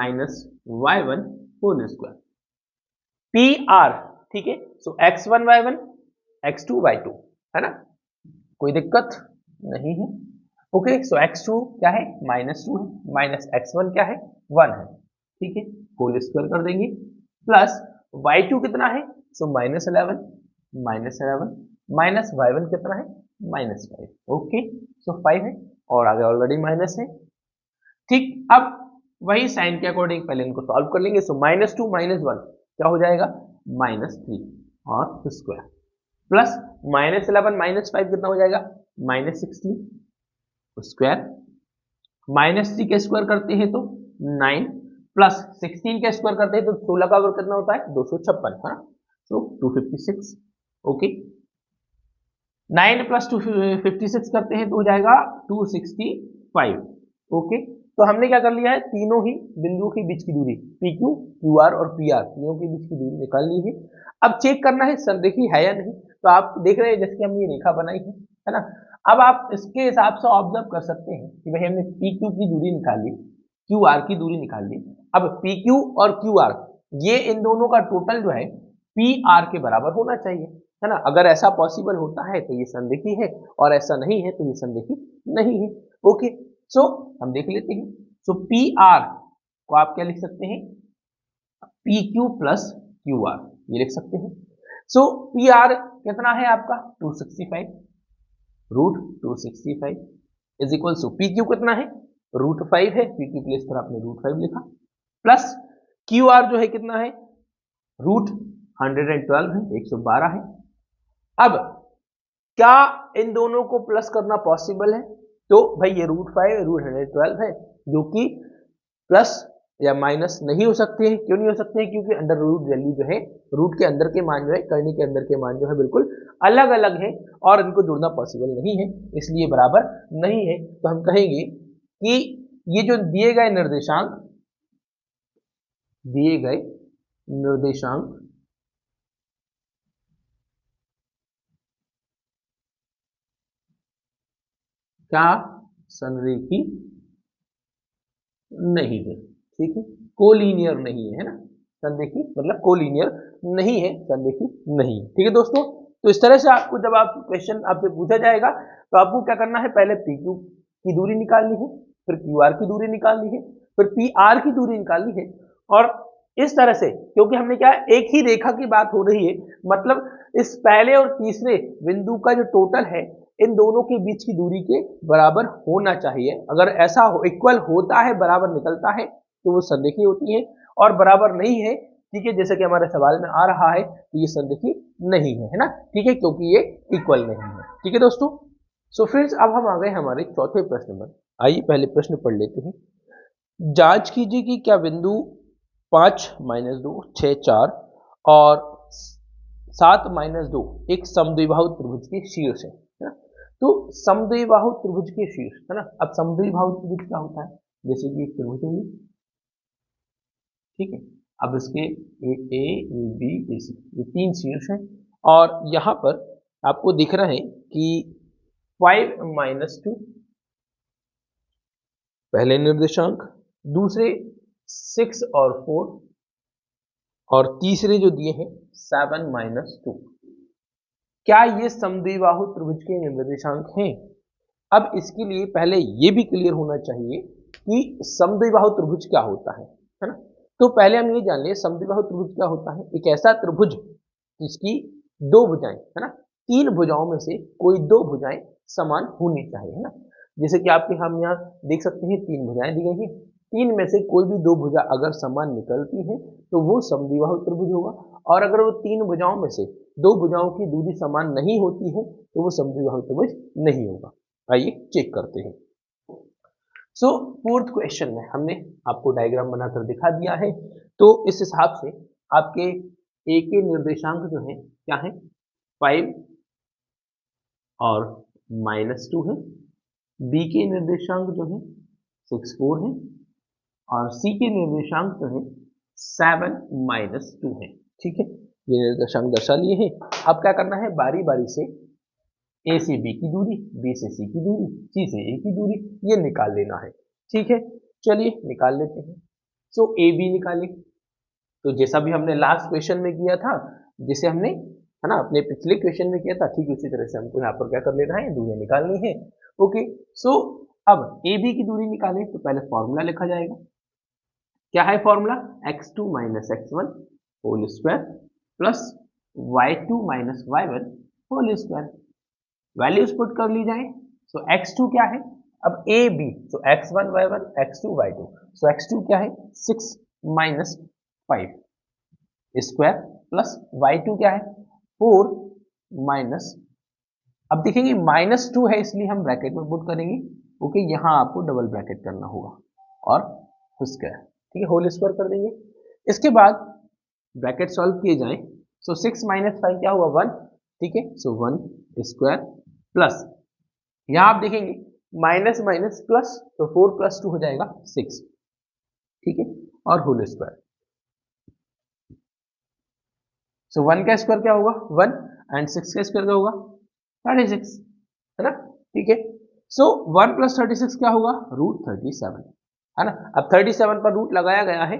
y1 whole square PR, ठीक है। सो x1 y1 x2 y2, है ना, कोई दिक्कत नहीं है, ओके। सो x2 क्या है -2 है, माइनस x1 क्या है 1 है, ठीक है, होल स्क्वायर कर देंगे प्लस y2 कितना है, सो -11 -11 माइनस y1 कितना है, -5। ओके, सो 5 है और आगे ऑलरेडी माइनस है। ठीक, अब वही साइन के अकॉर्डिंग पहले इनको सॉल्व कर लेंगे। सो -2 -1 क्या हो जाएगा, -3 और स्क्वायर प्लस -11 -5 कितना हो जाएगा, -16 स्क्वायर, -3 का स्क्वायर करते हैं तो 9 प्लस 16 का स्क्वायर करते हैं तो 16 का वर्ग कितना होता है, 256, हाँ, तो 256। ओके, 9 प्लस 256 करते हैं तो हो जाएगा 265। ओके, तो हमने क्या कर लिया है, तीनों ही बिंदुओं के बीच की दूरी पी क्यू, क्यू आर और पी आर तीनों के बीच की दूरी निकाल ली है। अब चेक करना है संरेखी है या नहीं। तो आप देख रहे हैं जैसे कि हमने ये रेखा बनाई है ना। अब आप इसके हिसाब से ऑब्जर्व कर सकते हैं कि भाई हमने पी क्यू की दूरी निकाली, क्यू आर की दूरी निकाल ली। अब पी क्यू और क्यू आर ये इन दोनों का टोटल जो है पी आर के बराबर होना चाहिए, है ना। अगर ऐसा पॉसिबल होता है तो ये संरेखी है और ऐसा नहीं है तो ये संरेखी नहीं है। ओके, सो हम देख लेते हैं। सो पी आर को आप क्या लिख सकते हैं, P Q plus Q R, ये लिख सकते हैं। सो पी आर कितना है आपका 265, root 265 is equal to P Q कितना है, √5 है, पी क्यू प्लेस पर आपने √5 लिखा, प्लस क्यू आर जो है कितना है, √112 है, 112 है। अब क्या इन दोनों को प्लस करना पॉसिबल है, तो भाई ये √5 √112 है जो कि प्लस या माइनस नहीं हो सकते हैं। क्यों नहीं हो सकते हैं, क्योंकि अंडर रूट वैल्यू जो है, रूट के अंदर के मान जो है, करनी के अंदर के मान जो है बिल्कुल अलग अलग है और इनको जुड़ना पॉसिबल नहीं है, इसलिए बराबर नहीं है। तो हम कहेंगे कि ये जो दिए गए निर्देशांक क्या संरेखी नहीं है, ठीक है, कोलिनियर नहीं है ना, संरेखी मतलब कोलिनियर नहीं है, संरेखी नहीं है। ठीक है दोस्तों, तो इस तरह से आपको जब आप क्वेश्चन आपसे पूछा जाएगा तो आपको क्या करना है, पहले पी क्यू की दूरी निकालनी है, फिर क्यू आर की दूरी निकालनी है, फिर पी आर की दूरी निकालनी है। और इस तरह से, क्योंकि हमने क्या एक ही रेखा की बात हो रही है, मतलब इस पहले और तीसरे बिंदु का जो टोटल है इन दोनों के बीच की दूरी के बराबर होना चाहिए। अगर ऐसा हो, इक्वल होता है, बराबर निकलता है तो वो संरेखी होती है, और बराबर नहीं है, ठीक है, जैसे कि हमारे सवाल में आ रहा है, तो ये संरेखी नहीं है ना, ठीक है, क्योंकि ये इक्वल नहीं है। ठीक है दोस्तों, सो फ्रेंड्स अब हम आ गए हमारे चौथे प्रश्न पर। आइए पहले प्रश्न पढ़ लेते हैं। जांच कीजिए कि क्या बिंदु 5 -2 6 4 और 7 -2 एक समद्विबाहु त्रिभुज के शीर्ष है ना। तो समद्विबाहु त्रिभुज के शीर्ष, है ना। अब समद्विबाहु त्रिभुज क्या होता है, जैसे कि एक त्रिभुज है, ठीक है। अब इसके ए बी ए सी ये 3 शीर्ष हैं और यहां पर आपको दिख रहा है कि 5 -2 पहले निर्देशांक, दूसरे 6 और 4 और तीसरे जो दिए हैं 7 -2। क्या ये समद्विबाहु त्रिभुज के निर्देशांक हैं। अब इसके लिए पहले ये भी क्लियर होना चाहिए कि समद्विबाहु त्रिभुज क्या होता है ना। तो पहले हम ये जान लें समद्विबाहु त्रिभुज क्या होता है। एक ऐसा त्रिभुज जिसकी 2 भुजाएं, है ना, 3 भुजाओं में से कोई 2 भुजाएं समान होनी चाहिए, है ना। जैसे कि आपके हम यहाँ देख सकते हैं 3 भुजाएं दी गई हैं, 3 में से कोई भी 2 भुजा अगर समान निकलती है तो वो समद्विबाहु त्रिभुज होगा, और अगर वो 3 भुजाओं में से 2 भुजाओं की दूरी समान नहीं होती है तो वो समद्विबाहु त्रिभुज नहीं होगा। आइए चेक करते हैं। सो फोर्थ क्वेश्चन में हमने आपको डायग्राम बनाकर दिखा दिया है। तो इस हिसाब से आपके ए के निर्देशांक जो है क्या है, 5 और -2 है, बी के निर्देशांक जो है 6 4 है, और सी के निर्देशांक जो है 7 -2 है। ठीक है, ये निर्देशांक दर्शा लिए हैं। अब क्या करना है, बारी बारी से ए से बी की दूरी, बी से सी की दूरी, सी से ए की दूरी ये निकाल लेना है। ठीक है, चलिए निकाल लेते हैं। सो ए बी निकाले, तो जैसा भी हमने लास्ट क्वेश्चन में किया था, जिसे हमने, है ना, अपने पिछले क्वेश्चन में किया था, ठीक उसी तरह से हमको यहाँ पर क्या कर लेना है, दूरियां निकालनी है। ओके, सो अब ए बी की दूरी निकालें तो पहले फॉर्मूला लिखा जाएगा। क्या है formula, x2 - x1 whole square plus y2 - y1 whole square. Values put कर ली जाए, सो x2 क्या है, अब a b, so x1 y1 x2 y2, so x2 क्या है 6 माइनस 5 स्क्वायर प्लस y2 क्या है 4 माइनस, अब देखेंगे -2 है इसलिए हम ब्रैकेट में पुट करेंगे, ओके यहां आपको डबल ब्रैकेट करना होगा और स्क्वायर, ठीक है होल स्क्वायर कर देंगे। इसके बाद ब्रैकेट सॉल्व किए जाए, सो 6 माइनस 5 क्या हुआ 1, ठीक है सो 1 स्क्वायर प्लस, यहां आप देखेंगे माइनस माइनस प्लस, तो 4 प्लस 2 हो जाएगा 6, ठीक है और होल स्क्वायर। सो 1 का स्क्वायर क्या होगा 1 एंड 6 का स्क्वायर क्या होगा 36, है ना, ठीक है। सो 1 प्लस 36 क्या होगा √37, है ना। अब 37 पर रूट लगाया गया है,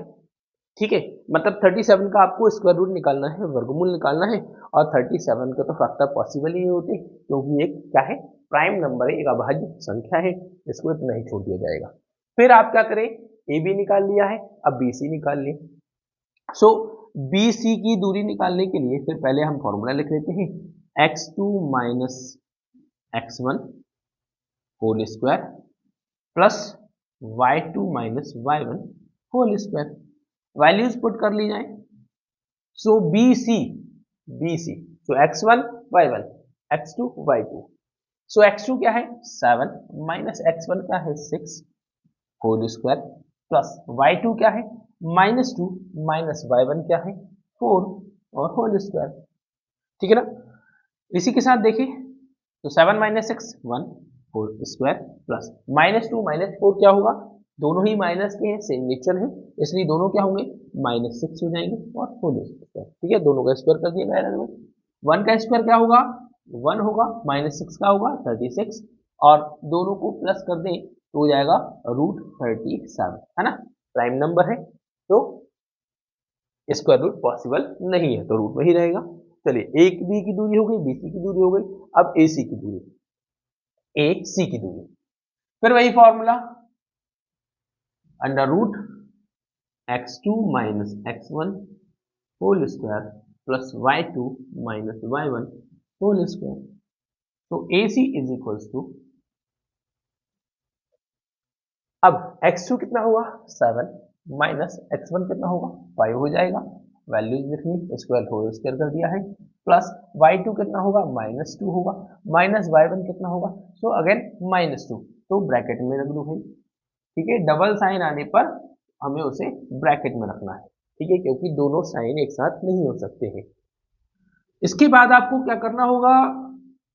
ठीक है, मतलब 37 का आपको स्क्वायर रूट निकालना है, वर्गमूल निकालना है, और 37 का तो फैक्टर पॉसिबल ही नहीं होते क्योंकि एक क्या है प्राइम नंबर है, एक अभाज्य संख्या है, इसको इतना ही छोड़ दिया जाएगा। फिर आप क्या करें, ए बी निकाल लिया है, अब बी सी निकाल लें। सो बी सी की दूरी निकालने के लिए फिर पहले हम फॉर्मूला लिख लेते हैं, x2 minus x1 whole square plus y2 minus y1 whole square. Values put कर ली जाए, सो बी सी सो x1 y1 x2 y2, so x2 क्या है 7 माइनस x1 क्या है 6 होल स्क्वायर प्लस y2 क्या है -2 माइनस y1 क्या है 4 और होल स्क्वायर, ठीक है ना। इसी के साथ देखिए, तो 7 minus 6 1 whole square plus -2 minus 4 क्या होगा, दोनों ही माइनस के हैं, सेम नेचर है, इसलिए दोनों क्या होंगे -6 हो जाएंगे और होल स्क्वायर, ठीक है दोनों का स्क्वायर कर दिया गया है। 1 का स्क्वायर क्या होगा 1 होगा, -6 का होगा 36, और दोनों को प्लस कर दें तो हो जाएगा √37, है ना, प्राइम नंबर है तो स्क्वायर रूट पॉसिबल नहीं है, तो रूट में ही रहेगा। चलिए एक बी की दूरी हो गई, बी सी की दूरी हो गई, अब ए सी की दूरी, ए सी की दूरी, फिर वही formula under root x2 minus x1 whole square plus y2 minus y1 whole square, तो A C is equals to, अब x2 कितना हुआ 7 माइनस x1 कितना होगा 5 हो जाएगा, वैल्यूज लिखनी, स्क्वायर होल स्क्वायर कर दिया है, प्लस y2 कितना होगा -2 होगा, माइनस y1 कितना होगा, सो अगेन -2, तो ब्रैकेट में रख दो भाई, ठीक है डबल साइन आने पर हमें उसे ब्रैकेट में रखना है, ठीक है क्योंकि दोनों साइन एक साथ नहीं हो सकते हैं। इसके बाद आपको क्या करना होगा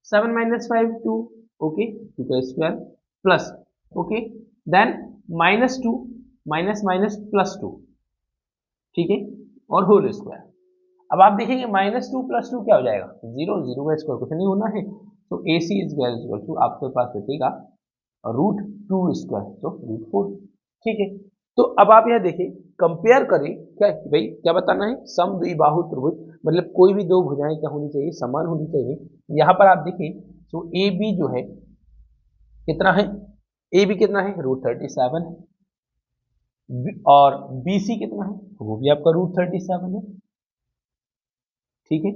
7 माइनस 5 2, ओके 2 का square plus, okay then -2 minus minus +2, ठीक है और होल स्क्वायर। अब आप देखेंगे -2 + 2 क्या हो जाएगा 0, 0 का स्क्वायर कुछ नहीं होना है, तो ए सी इक्वल टू आपके पास बचेगा √2 स्क्वायर, तो √4, ठीक है। तो अब आप यह देखिए कंपेयर करें, क्या भाई क्या बताना है, समद्विबाहु त्रिभुज, मतलब कोई भी दो भुजाएं क्या होनी चाहिए समान होनी चाहिए। यहाँ पर आप देखिए, तो ए बी जो है कितना है, ए बी कितना है √37 है, और बी सी कितना है वो भी आपका √37 है, ठीक है,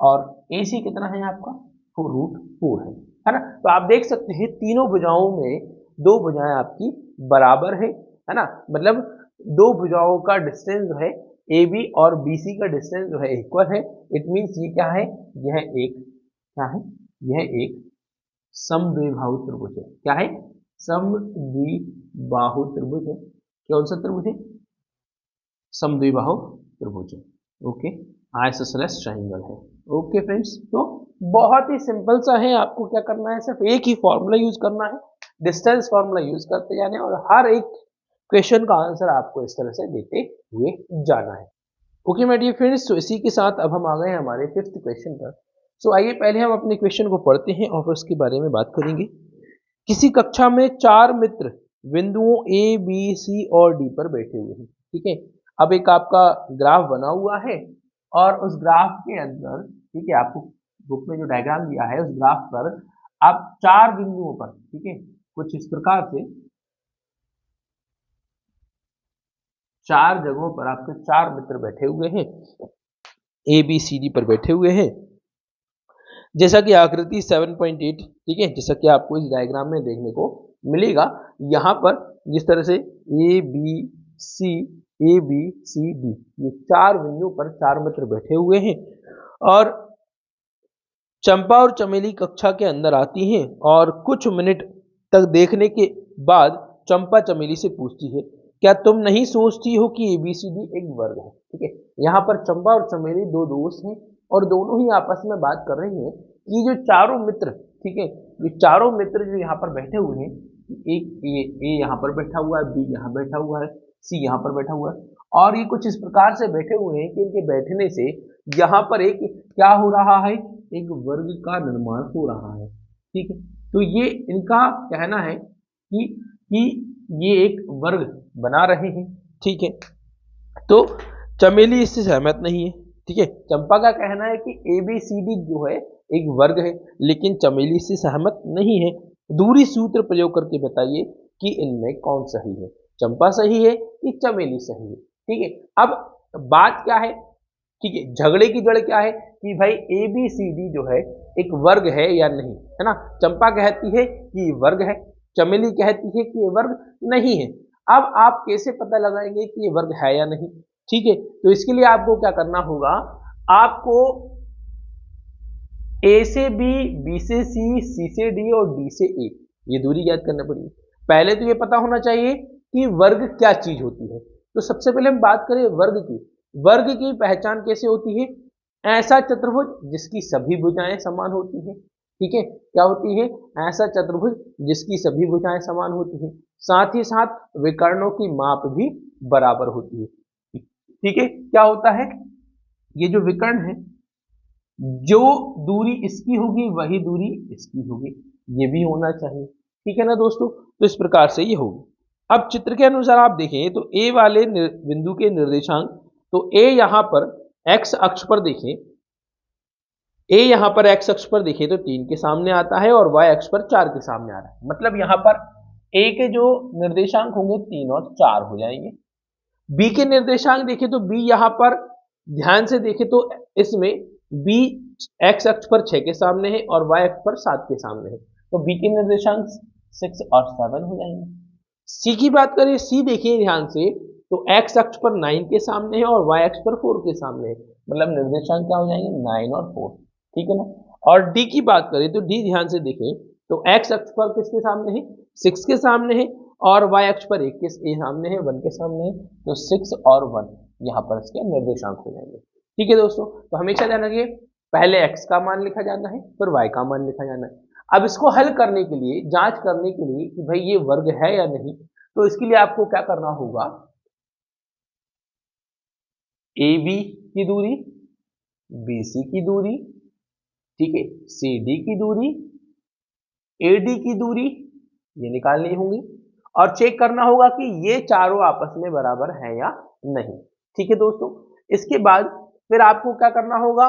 और ए सी कितना है आपका √4 है ना। तो आप देख सकते हैं तीनों भुजाओं में दो भुजाएं आपकी बराबर है ना, मतलब दो भुजाओं का डिस्टेंस जो है ए बी और बी सी का डिस्टेंस जो है इक्वल है, इट मीन्स ये क्या है, यह एक क्या है, यह एक समद्विबाहु त्रिभुज है, क्या है समद्विबाहु त्रिभुज है, कौन सा त्रिभुज है समद्विबाहु त्रिभुज है, ओके आइसोसेलेस ट्रायंगल है, ओके फ्रेंड्स। तो बहुत ही सिंपल सा है, आपको क्या करना है सिर्फ एक ही फॉर्मूला यूज करना है, डिस्टेंस फॉर्मूला यूज करते जाने, और हर एक क्वेश्चन का आंसर आपको इस तरह से देते हुए जाना है, ओके माय डियर फ्रेंड्स। तो इसी के साथ अब हम आ गए हमारे 5th क्वेश्चन पर। सो आइए पहले हम अपने क्वेश्चन को पढ़ते हैं और फिर उसके बारे में बात करेंगे। किसी कक्षा में 4 मित्र बिंदुओं ए बी सी और डी पर बैठे हुए हैं, ठीक है। अब एक आपका ग्राफ बना हुआ है, और उस ग्राफ के अंदर, ठीक है, आपको बुक में जो डायग्राम दिया है उस ग्राफ पर आप 4 बिंदुओं पर, ठीक है, कुछ इस प्रकार से 4 जगहों पर आपके 4 मित्र बैठे हुए हैं, ए बी सी डी पर बैठे हुए हैं, जैसा कि आकृति 7.8, ठीक है, जैसा कि आपको इस डायग्राम में देखने को मिलेगा। यहाँ पर जिस तरह से ए बी सी डी ये 4 बिंदु पर 4 मित्र बैठे हुए हैं और चंपा और चमेली कक्षा के अंदर आती हैं और कुछ मिनट तक देखने के बाद चंपा चमेली से पूछती है, क्या तुम नहीं सोचती हो कि ABCD एक वर्ग है? ठीक है, यहाँ पर चंपा और चमेली दो दोस्त हैं और दोनों ही आपस में बात कर रही हैं कि जो चारों मित्र, ठीक है, ये चारों मित्र जो यहाँ पर बैठे हुए हैं, एक ए यहाँ पर बैठा हुआ है, बी यहाँ बैठा हुआ है, सी यहाँ पर बैठा हुआ है और ये कुछ इस प्रकार से बैठे हुए हैं कि इनके बैठने से यहाँ पर एक क्या हो रहा है, एक वर्ग का निर्माण हो रहा है। ठीक है, तो ये इनका कहना है कि ये एक वर्ग बना रहे हैं। ठीक है, तो चमेली इससे सहमत नहीं है। ठीक है, चंपा का कहना है कि ABCD जो है एक वर्ग है, लेकिन चमेली इससे सहमत नहीं है। दूरी सूत्र प्रयोग करके बताइए कि इनमें कौन सही है, चंपा सही है कि चमेली सही है। ठीक है, अब बात क्या है, ठीक है, झगड़े की जड़ क्या है कि भाई ABCD जो है एक वर्ग है या नहीं, है ना। चंपा कहती है कि ये वर्ग है, चमेली कहती है कि ये वर्ग नहीं है। अब आप कैसे पता लगाएंगे कि ये वर्ग है या नहीं? ठीक है, तो इसके लिए आपको क्या करना होगा, आपको A से B, B से C, C से D और D से A ये दूरी याद करना पड़ेगी। पहले तो ये पता होना चाहिए कि वर्ग क्या चीज होती है। तो सबसे पहले हम बात करें वर्ग की। वर्ग की पहचान कैसे होती है? ऐसा चतुर्भुज जिसकी सभी भुजाएं समान होती है। ठीक है, क्या होती है? ऐसा चतुर्भुज जिसकी सभी भुजाएं समान होती है, साथ ही साथ विकर्णों की माप भी बराबर होती है। ठीक है, क्या होता है, ये जो विकर्ण है, जो दूरी इसकी होगी वही दूरी इसकी होगी, ये भी होना चाहिए। ठीक है ना दोस्तों, तो इस प्रकार से ये होगी। अब चित्र के अनुसार आप देखें तो ए वाले बिंदु के निर्देशांक, तो ए यहां पर एक्स अक्ष पर देखें, ए यहां पर एक्स अक्ष पर देखें तो 3 के सामने आता है और वाई अक्ष पर 4 के सामने आ रहा है। मतलब यहां पर ए के जो निर्देशांक होंगे 3 और 4 हो जाएंगे। बी के निर्देशांक देखें तो बी यहां पर ध्यान से देखें तो इसमें बी एक्स अक्ष पर 6 के सामने है और वाई अक्ष पर 7 के सामने है, तो बी के निर्देशांक 6 और 7 हो जाएंगे। सी की बात करें, सी देखिए ध्यान से, तो एक्स अक्ष पर 9 के सामने है और वाई अक्ष पर 4 के सामने है, मतलब निर्देशांक क्या हो जाएंगे 9 और 4। ठीक है ना। और डी की बात करें तो डी ध्यान से देखें तो एक्स अक्ष पर किसके सामने है, 6 के सामने है और वाई अक्ष पर 1 के सामने है, 1 के सामने है, तो 6 और 1 यहाँ पर इसके निर्देशांक हो जाएंगे। ठीक है दोस्तों, तो हमेशा ध्यान रखिए पहले x का मान लिखा जाना है फिर y का मान लिखा जाना है। अब इसको हल करने के लिए, जांच करने के लिए कि भाई ये वर्ग है या नहीं, तो इसके लिए आपको क्या करना होगा, AB की दूरी, BC की दूरी, ठीक है, CD की दूरी, AD की दूरी ये निकालनी होगी और चेक करना होगा कि ये चारों आपस में बराबर है या नहीं। ठीक है दोस्तों, इसके बाद फिर आपको क्या करना होगा,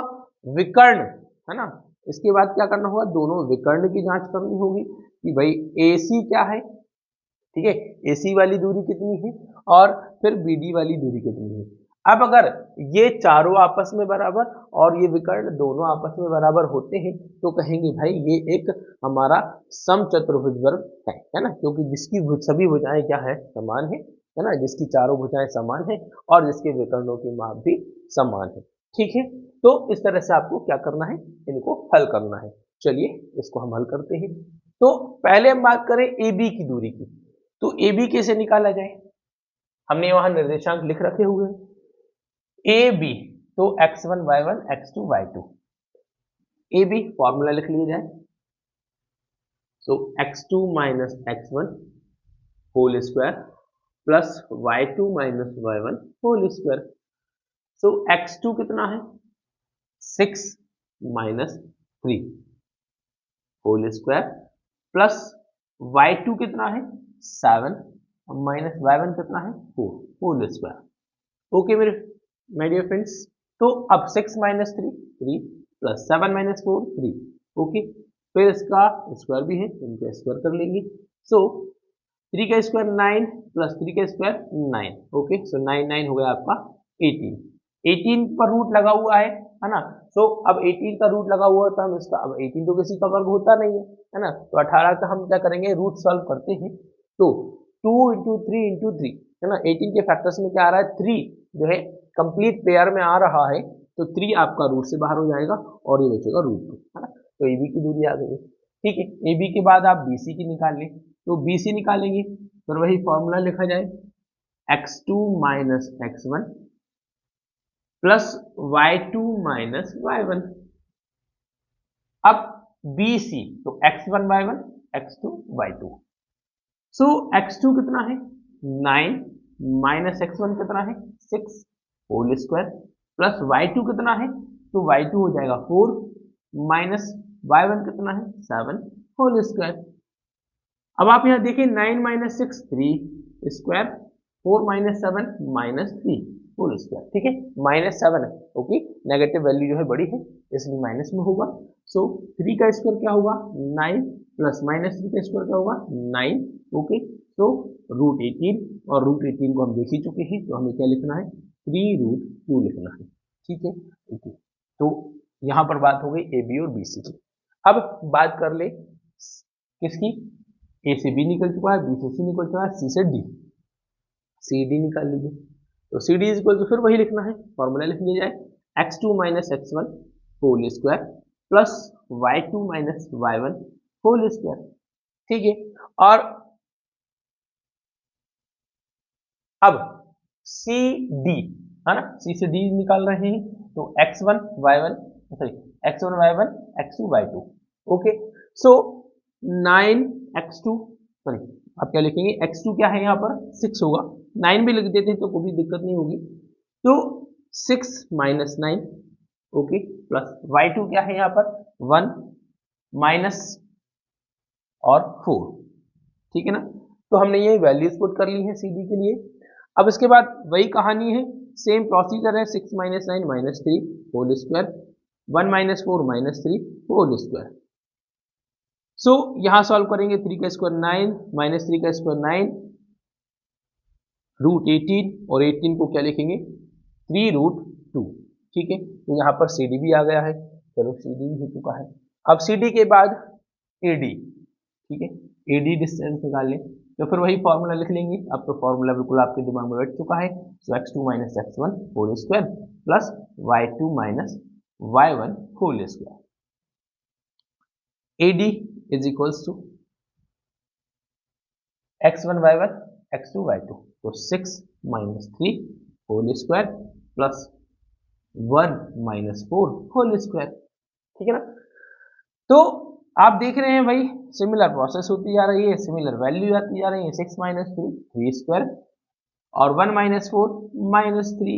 विकर्ण, है ना, इसके बाद क्या करना होगा, दोनों विकर्ण की जांच करनी होगी कि भाई AC क्या है, ठीक है, AC वाली दूरी कितनी है और फिर BD वाली दूरी कितनी है। अब अगर ये चारों आपस में बराबर और ये विकर्ण दोनों आपस में बराबर होते हैं तो कहेंगे भाई ये एक हमारा समचतुर्भुज वर्ग है ना, क्योंकि जिसकी सभी भुजाएं क्या है, समान है ना, जिसकी चारों भुजाएं समान है और जिसके विकर्णों की माप भी समान है। ठीक है, तो इस तरह से आपको क्या करना है, इनको हल करना है। चलिए इसको हम हल करते हैं। तो पहले हम बात करें AB की दूरी की, तो AB कैसे निकाला जाए, हमने वहां निर्देशांक लिख रखे हुए हैं AB, तो x1 y1 x2 y2, AB formula लिख लिया जाए, तो x2 minus x1 whole square plus y2 minus y1 whole square. So x2 कितना है, 6 minus 3 whole square plus y2 कितना है 7 माइनस y1 कितना है 4 होल स्क्वायर। ओके मेरे माय डियर फ्रेंड्स, तो अब 6 माइनस 3 3 प्लस 7 माइनस 4 3। ओके, फिर इसका स्क्वायर भी है, इनको स्क्वायर कर लेंगे। सो 3 का स्क्वायर 9 प्लस 3 का स्क्वायर 9। ओके, सो 9 9 हो गया आपका 18। 18 पर रूट लगा हुआ है ना, सो अब 18 का रूट लगा हुआ था हम इसका, अब 18 तो किसी का वर्ग होता नहीं है ना, तो 18 का हम क्या करेंगे, रूट सॉल्व करते हैं। तो 2 इंटू 3 इंटू 3 है ना, 18 के फैक्टर्स में क्या आ रहा है, 3 जो है कंप्लीट पेयर में आ रहा है, तो 3 आपका रूट से बाहर हो जाएगा और ये बचेगा रूट 2 है ना। तो ए बी की दूरी आ गई है। ठीक है, ए बी के बाद आप बी सी की निकाल लें, तो बी सी निकालेंगे फिर वही फॉर्मूला लिखा जाए, x2 minus x1 plus y2 minus y1। अब बी सी तो x1 y1 x2 y2। So x2 कितना है 9 माइनस x1 कितना है 6 होल स्क्वायर प्लस y2 कितना है, तो y2 हो जाएगा 4 माइनस y1 कितना है 7 होल स्क्वायर। अब आप यहां देखिए 9 minus 6 3 square, 4 minus 7 minus 3 whole square. ठीक है, माइनस 7 है ओके, नेगेटिव वैल्यू जो है बड़ी है इसलिए माइनस में होगा। सो 3 का स्क्वायर क्या होगा 9 प्लस माइनस 3 का स्क्वायर क्या होगा 9 ओके। तो रूट 18 और रूट 18 को हम देख ही चुके हैं, तो हमें क्या लिखना है 3 रूट 2 लिखना है। ठीक है ओके, तो यहां पर बात हो गई ए बी और बी सी की। अब बात कर ले किसकी, ए से बी निकल चुका है, बी से सी निकल चुका है, सी से डी, सी डी निकाल लीजिए। तो C D is equal to फिर वही लिखना है, फॉर्मूला लिख लिया जाए x2 minus x1 whole square plus y2 minus y1 whole square. ठीक है, और अब सी डी है ना, सी से डी निकाल रहे हैं, तो x1 y1 sorry x1 y1 x2 y2 okay. सो 9x2 सॉरी आप क्या लिखेंगे, x2 क्या है यहाँ पर 6 होगा, 9 भी लिख देते हैं तो कोई दिक्कत नहीं होगी। तो 6 माइनस 9 ओके प्लस y2 क्या है यहाँ पर 1 माइनस और 4। ठीक है ना, तो हमने ये वैल्यूज पुट कर ली है सी डी के लिए। अब इसके बाद वही कहानी है, सेम प्रोसीजर है, 6 minus 9 minus 3 whole square 1 minus 4 minus 3 whole square. So यहां सॉल्व करेंगे, 3 का स्क्वायर 9 माइनस 3 का स्क्वायर 9 रूट 18 और 18 को क्या लिखेंगे 3 रूट 2। ठीक है, तो यहाँ पर सी डी भी आ गया है, चलो सी डी हो चुका है। अब सी डी के बाद ए डी, ठीक है ए डी डिस्टेंस निकाल लें, तो फिर वही फॉर्मूला लिख लेंगे। अब तो फॉर्मूला बिल्कुल आपके दिमाग में बैठ चुका है, so x2 minus x1 whole square plus y2 minus y1 whole square. AD is equals to x1 y1 x2 y2, तो 6 minus 3 whole square plus 1 minus 4 whole square. ठीक है ना, तो आप देख रहे हैं भाई सिमिलर प्रोसेस होती जा रही है, सिमिलर वैल्यू आती जा रही है, 6 माइनस 3 3 स्क्वायर और 1 माइनस 4 माइनस 3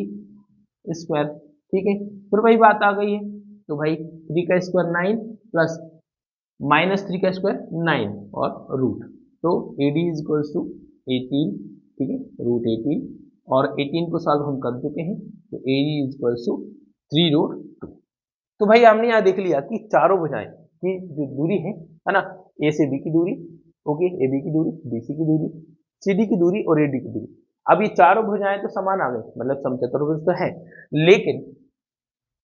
स्क्वायर। ठीक है, फिर वही बात आ गई है, तो भाई 3 का स्क्वायर 9 प्लस माइनस 3 का स्क्वायर 9 और रूट, तो AD इज इक्वल्स टू 18। ठीक है, रूट 18 और 18 को सॉल्व हम कर चुके हैं, तो AD is equals to 3 root 2। तो भाई हमने यहाँ देख लिया कि चारों भुजाएं की जो दूरी है ना, ए से बी की दूरी ओके, ए बी की दूरी, बी सी की दूरी, सी डी की दूरी और ए डी की दूरी। अब ये चारों भुजाएं तो समान आ गई, मतलब समचतुर्भुज तो है, लेकिन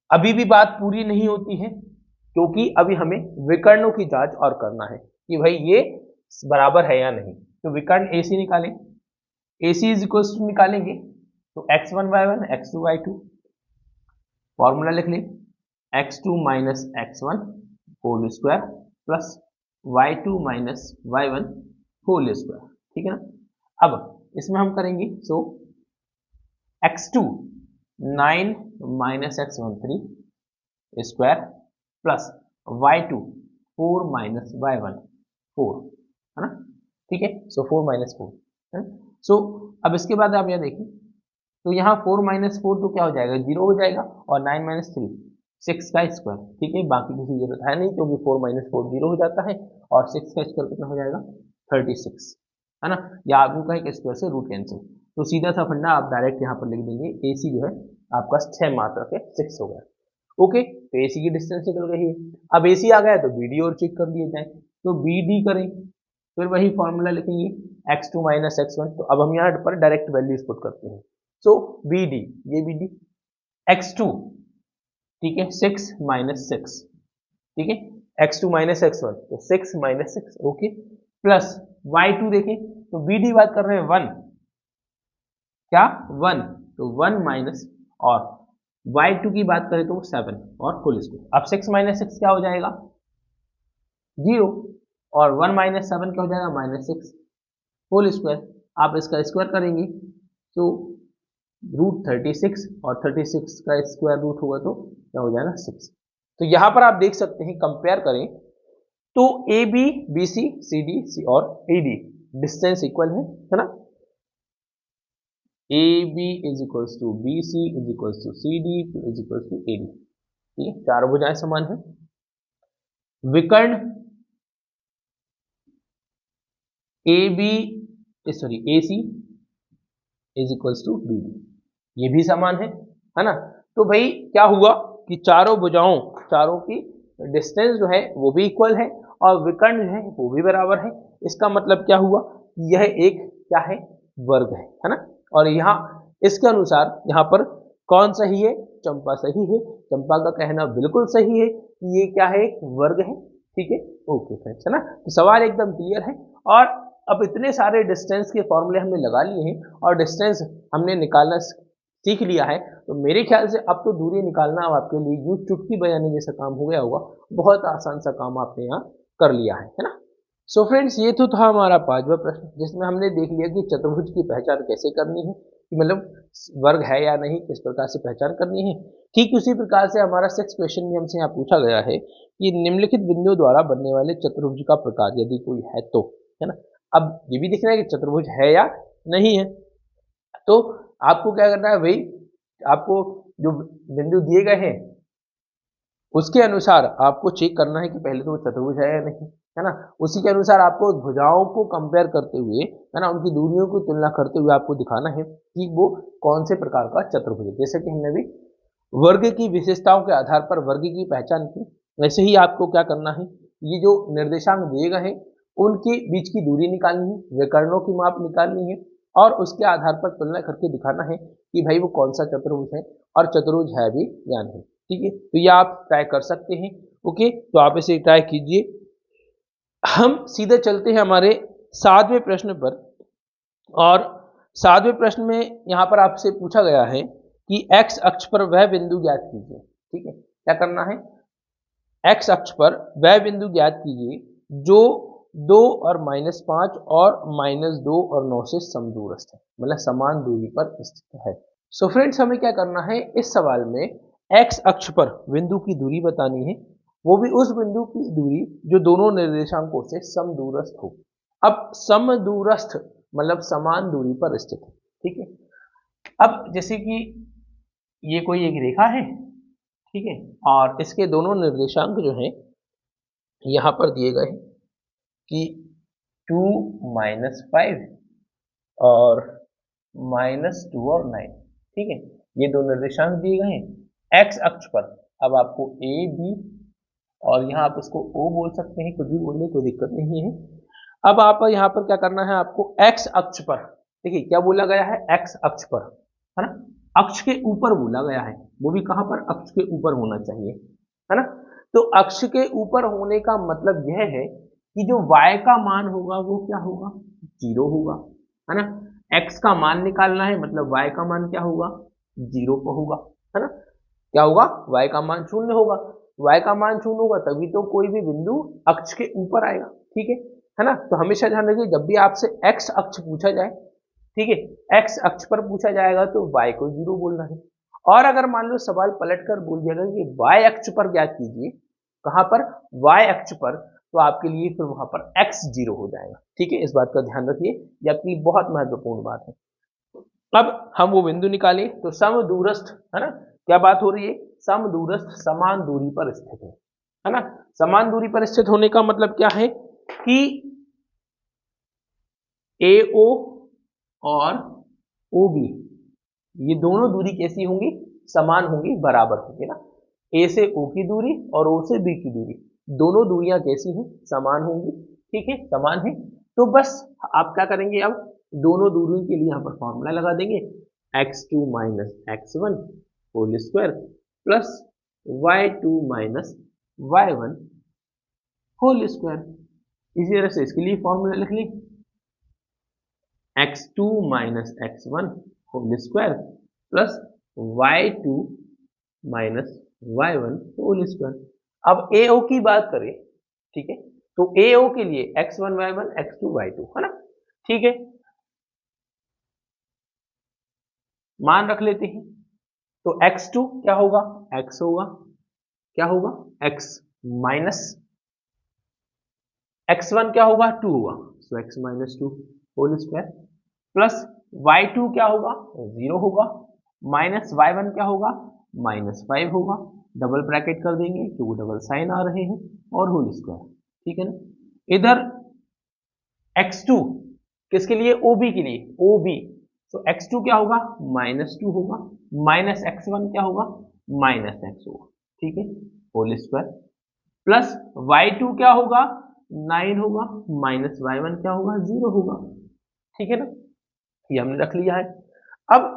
अभी भी बात पूरी नहीं होती है, क्योंकि अभी हमें विकर्णों की जांच और करना है कि भाई ये बराबर है या नहीं। तो विकर्ण AC निकालें, AC इज इक्वल टू निकालेंगे, तो x1 y1 x2 y2, formula लिख लें x2 minus x1 whole square plus y2 minus y1 whole square. ठीक है ना, अब इसमें हम करेंगे, so x2 9 minus x1 3 square plus y2 4 minus y1 4 है ना। ठीक है, सो 4 माइनस 4 है, सो अब इसके बाद आप यह देखें, तो यहाँ 4 माइनस 4 तो क्या हो जाएगा 0 हो जाएगा, और 9 माइनस 3 6 का स्क्वायर। ठीक है, बाकी किसी जरूरत है नहीं, क्योंकि 4 माइनस 4 0 हो जाता है, और 6 का स्क्वायर कितना हो जाएगा 36 है ना, या आप कहें कि स्क्वायर से रूट कैंसिल, तो सीधा सा फंडा आप डायरेक्ट यहाँ पर लिख देंगे, AC जो है आपका 6 मात्रा के 6 हो गया। ओके, तो AC की डिस्टेंस निकल गई है। अब AC आ गया है तो BD और चेक कर लिए जाए, तो BD करें, फिर वही फॉर्मूला लिखेंगे x2 माइनस x1, तो अब हम यहाँ पर डायरेक्ट वैल्यूज पुट करते हैं, सो BD ये BD x2 ठीक है, 6 माइनस 6, ठीक है, x2 माइनस x1 तो 6 माइनस 6, ओके, प्लस y2 देखें तो बी डी बात कर रहे हैं 1, क्या 1, तो 1 माइनस, और y2 की बात करें तो 7 और फुल स्क्वायर। अब 6 माइनस 6 क्या हो जाएगा 0, और 1 माइनस 7 क्या हो जाएगा -6 होल स्क्वायर। आप इसका स्क्वायर करेंगे तो √36, और 36 का स्क्वायर रूट होगा तो क्या हो जाएगा 6। तो यहां पर आप देख सकते हैं, कंपेयर करें तो A B B C C D C और ए डी डिस्टेंस इक्वल है ना, A B is equals to B C is equals to C D is equals to A D, ठीक है, चारों भुजाएं समान है। विकर्ण A B sorry A C is equals to B D, ये भी समान है ना। तो भाई क्या हुआ कि चारों भुजाओं, चारों की डिस्टेंस जो है वो भी इक्वल है और विकर्ण जो है वो भी बराबर है। इसका मतलब क्या हुआ, यह एक क्या है वर्ग है ना। और यहाँ इसके अनुसार यहाँ पर कौन सही है, चंपा सही है। चंपा का कहना बिल्कुल सही है कि ये क्या है, एक वर्ग है, ठीक है, ओके फ्रेंड्स, है ना। तो सवाल एकदम क्लियर है। और अब इतने सारे डिस्टेंस के फॉर्मूले हमने लगा लिए हैं और डिस्टेंस हमने निकालना सीख लिया है, तो मेरे ख्याल से अब तो दूरी निकालना अब आपके लिए यूं चुटकी बजाने जैसा काम हो गया होगा। बहुत आसान सा काम आपने यहाँ कर लिया है ना। सो फ्रेंड्स, ये तो था हमारा 5वां प्रश्न, जिसमें हमने देख लिया कि चतुर्भुज की पहचान कैसे करनी है, कि मतलब वर्ग है या नहीं, किस प्रकार से पहचान करनी है। ठीक उसी प्रकार से हमारा 6 क्वेश्चन भी हमसे यहाँ पूछा गया है कि निम्नलिखित बिंदुओं द्वारा बनने वाले चतुर्भुज का प्रकार यदि कोई है तो, है ना। अब ये भी देखना है कि चतुर्भुज है या नहीं है। तो आपको क्या करना है भाई, आपको जो बिंदु दिए गए हैं उसके अनुसार आपको चेक करना है कि पहले तो वो चतुर्भुज है या नहीं, है ना। उसी के अनुसार आपको भुजाओं को कंपेयर करते हुए, है ना, उनकी दूरियों की तुलना करते हुए आपको दिखाना है कि वो कौन से प्रकार का चतुर्भुज है। जैसे कि हमने भी वर्ग की विशेषताओं के आधार पर वर्ग की पहचान की, वैसे ही आपको क्या करना है, ये जो निर्देशांक दिए गए हैं उनके बीच की दूरी निकालनी है, विकर्णों की माप निकालनी है, और उसके आधार पर तुलना करके दिखाना है कि भाई वो कौन सा चतुर्भुज है और चतुर्भुज है भी या नहीं, ठीक है। तो ये आप ट्राई कर सकते हैं, ओके, तो आप इसे ट्राई कीजिए। हम सीधे चलते हैं हमारे 7वें प्रश्न पर, और 7वें प्रश्न में यहाँ पर आपसे पूछा गया है कि x अक्ष पर वह बिंदु ज्ञात कीजिए, ठीक है। क्या करना है, x अक्ष पर वह बिंदु ज्ञात कीजिए जो 2 और -5 और -2 और 9 से समदूरस्थ है, मतलब समान दूरी पर स्थित है। सो फ्रेंड्स, हमें क्या करना है, इस सवाल में x अक्ष पर बिंदु की दूरी बतानी है, वो भी उस बिंदु की दूरी जो दोनों निर्देशांकों से समदूरस्थ हो। अब समदूरस्थ मतलब समान दूरी पर स्थित है, ठीक है। अब जैसे कि ये कोई एक रेखा है, ठीक है, और इसके दोनों निर्देशांक जो हैं यहाँ पर दिए गए हैं कि 2 -5 और -2 और 9, ठीक है, ये दो निर्देशांक दिए गए हैं x अक्ष पर। अब आपको a b, और यहाँ आप इसको o बोल सकते हैं, कुछ भी बोलने कोई दिक्कत नहीं है। अब आप यहाँ पर क्या करना है, आपको x अक्ष पर, देखिए क्या बोला गया है, x अक्ष पर, है ना, अक्ष के ऊपर बोला गया है, वो भी कहाँ पर, अक्ष के ऊपर होना चाहिए, है ना। तो अक्ष के ऊपर होने का मतलब यह है कि जो y का मान होगा वो क्या होगा, 0 होगा, है ना। x का मान निकालना है, मतलब y का मान क्या होगा, 0 पर होगा, है ना। क्या होगा, y का मान 0 होगा। y का मान 0 होगा तभी तो कोई भी बिंदु अक्ष के ऊपर आएगा, ठीक है ना। तो हमेशा ध्यान रखिए, जब भी आपसे x अक्ष पूछा जाए, ठीक है, x अक्ष पर पूछा जाएगा तो y को 0 बोलना है। और अगर मान लो सवाल पलटकर बोल दिया गया कि y अक्ष पर ज्ञात कीजिए, कहां पर, y अक्ष पर, तो आपके लिए फिर वहां पर x 0 हो जाएगा, ठीक है। इस बात का ध्यान रखिए, ये आपकी बहुत महत्वपूर्ण बात है। अब हम वो बिंदु निकाले तो समदूरस्थ, है ना, क्या बात हो रही है, समदूरस्थ समान दूरी पर स्थित है ना। समान दूरी पर स्थित होने का मतलब क्या है कि AO और OB ये दोनों दूरी कैसी होंगी, समान होंगी, बराबर होंगी ना। A से O की दूरी और O से B की दूरी, दोनों दूरियां कैसी हैं, समान होंगी, ठीक है, समान है। तो बस आप क्या करेंगे, अब दोनों दूरियों के लिए यहाँ पर फॉर्मूला लगा देंगे, x2 - x1 whole square plus y2 minus y1 whole square. इसी तरह से इसके लिए फॉर्मूला लिख ली, x2 minus x1 whole square plus y2 minus y1 whole square. अब AO की बात करें, ठीक है, तो AO के लिए x1 y1 x2 y2 है ना, ठीक है, मान रख लेते हैं। तो x2 क्या होगा, x होगा, क्या होगा x माइनस x1 क्या होगा 2 होगा, so x minus 2 whole square plus y2 क्या होगा 0 होगा माइनस y1 क्या होगा माइनस 5 होगा, डबल ब्रैकेट कर देंगे क्योंकि डबल साइन आ रहे हैं और होल स्क्वायर, ठीक है ना। इधर x2 किसके लिए, OB के लिए, OB, तो x2 क्या होगा माइनस 2 होगा माइनस x1 क्या होगा माइनस x होगा, ठीक है, होल स्क्वायर प्लस y2 क्या होगा 9 होगा माइनस y1 क्या होगा 0 होगा, ठीक है ना, ये हमने रख लिया है। अब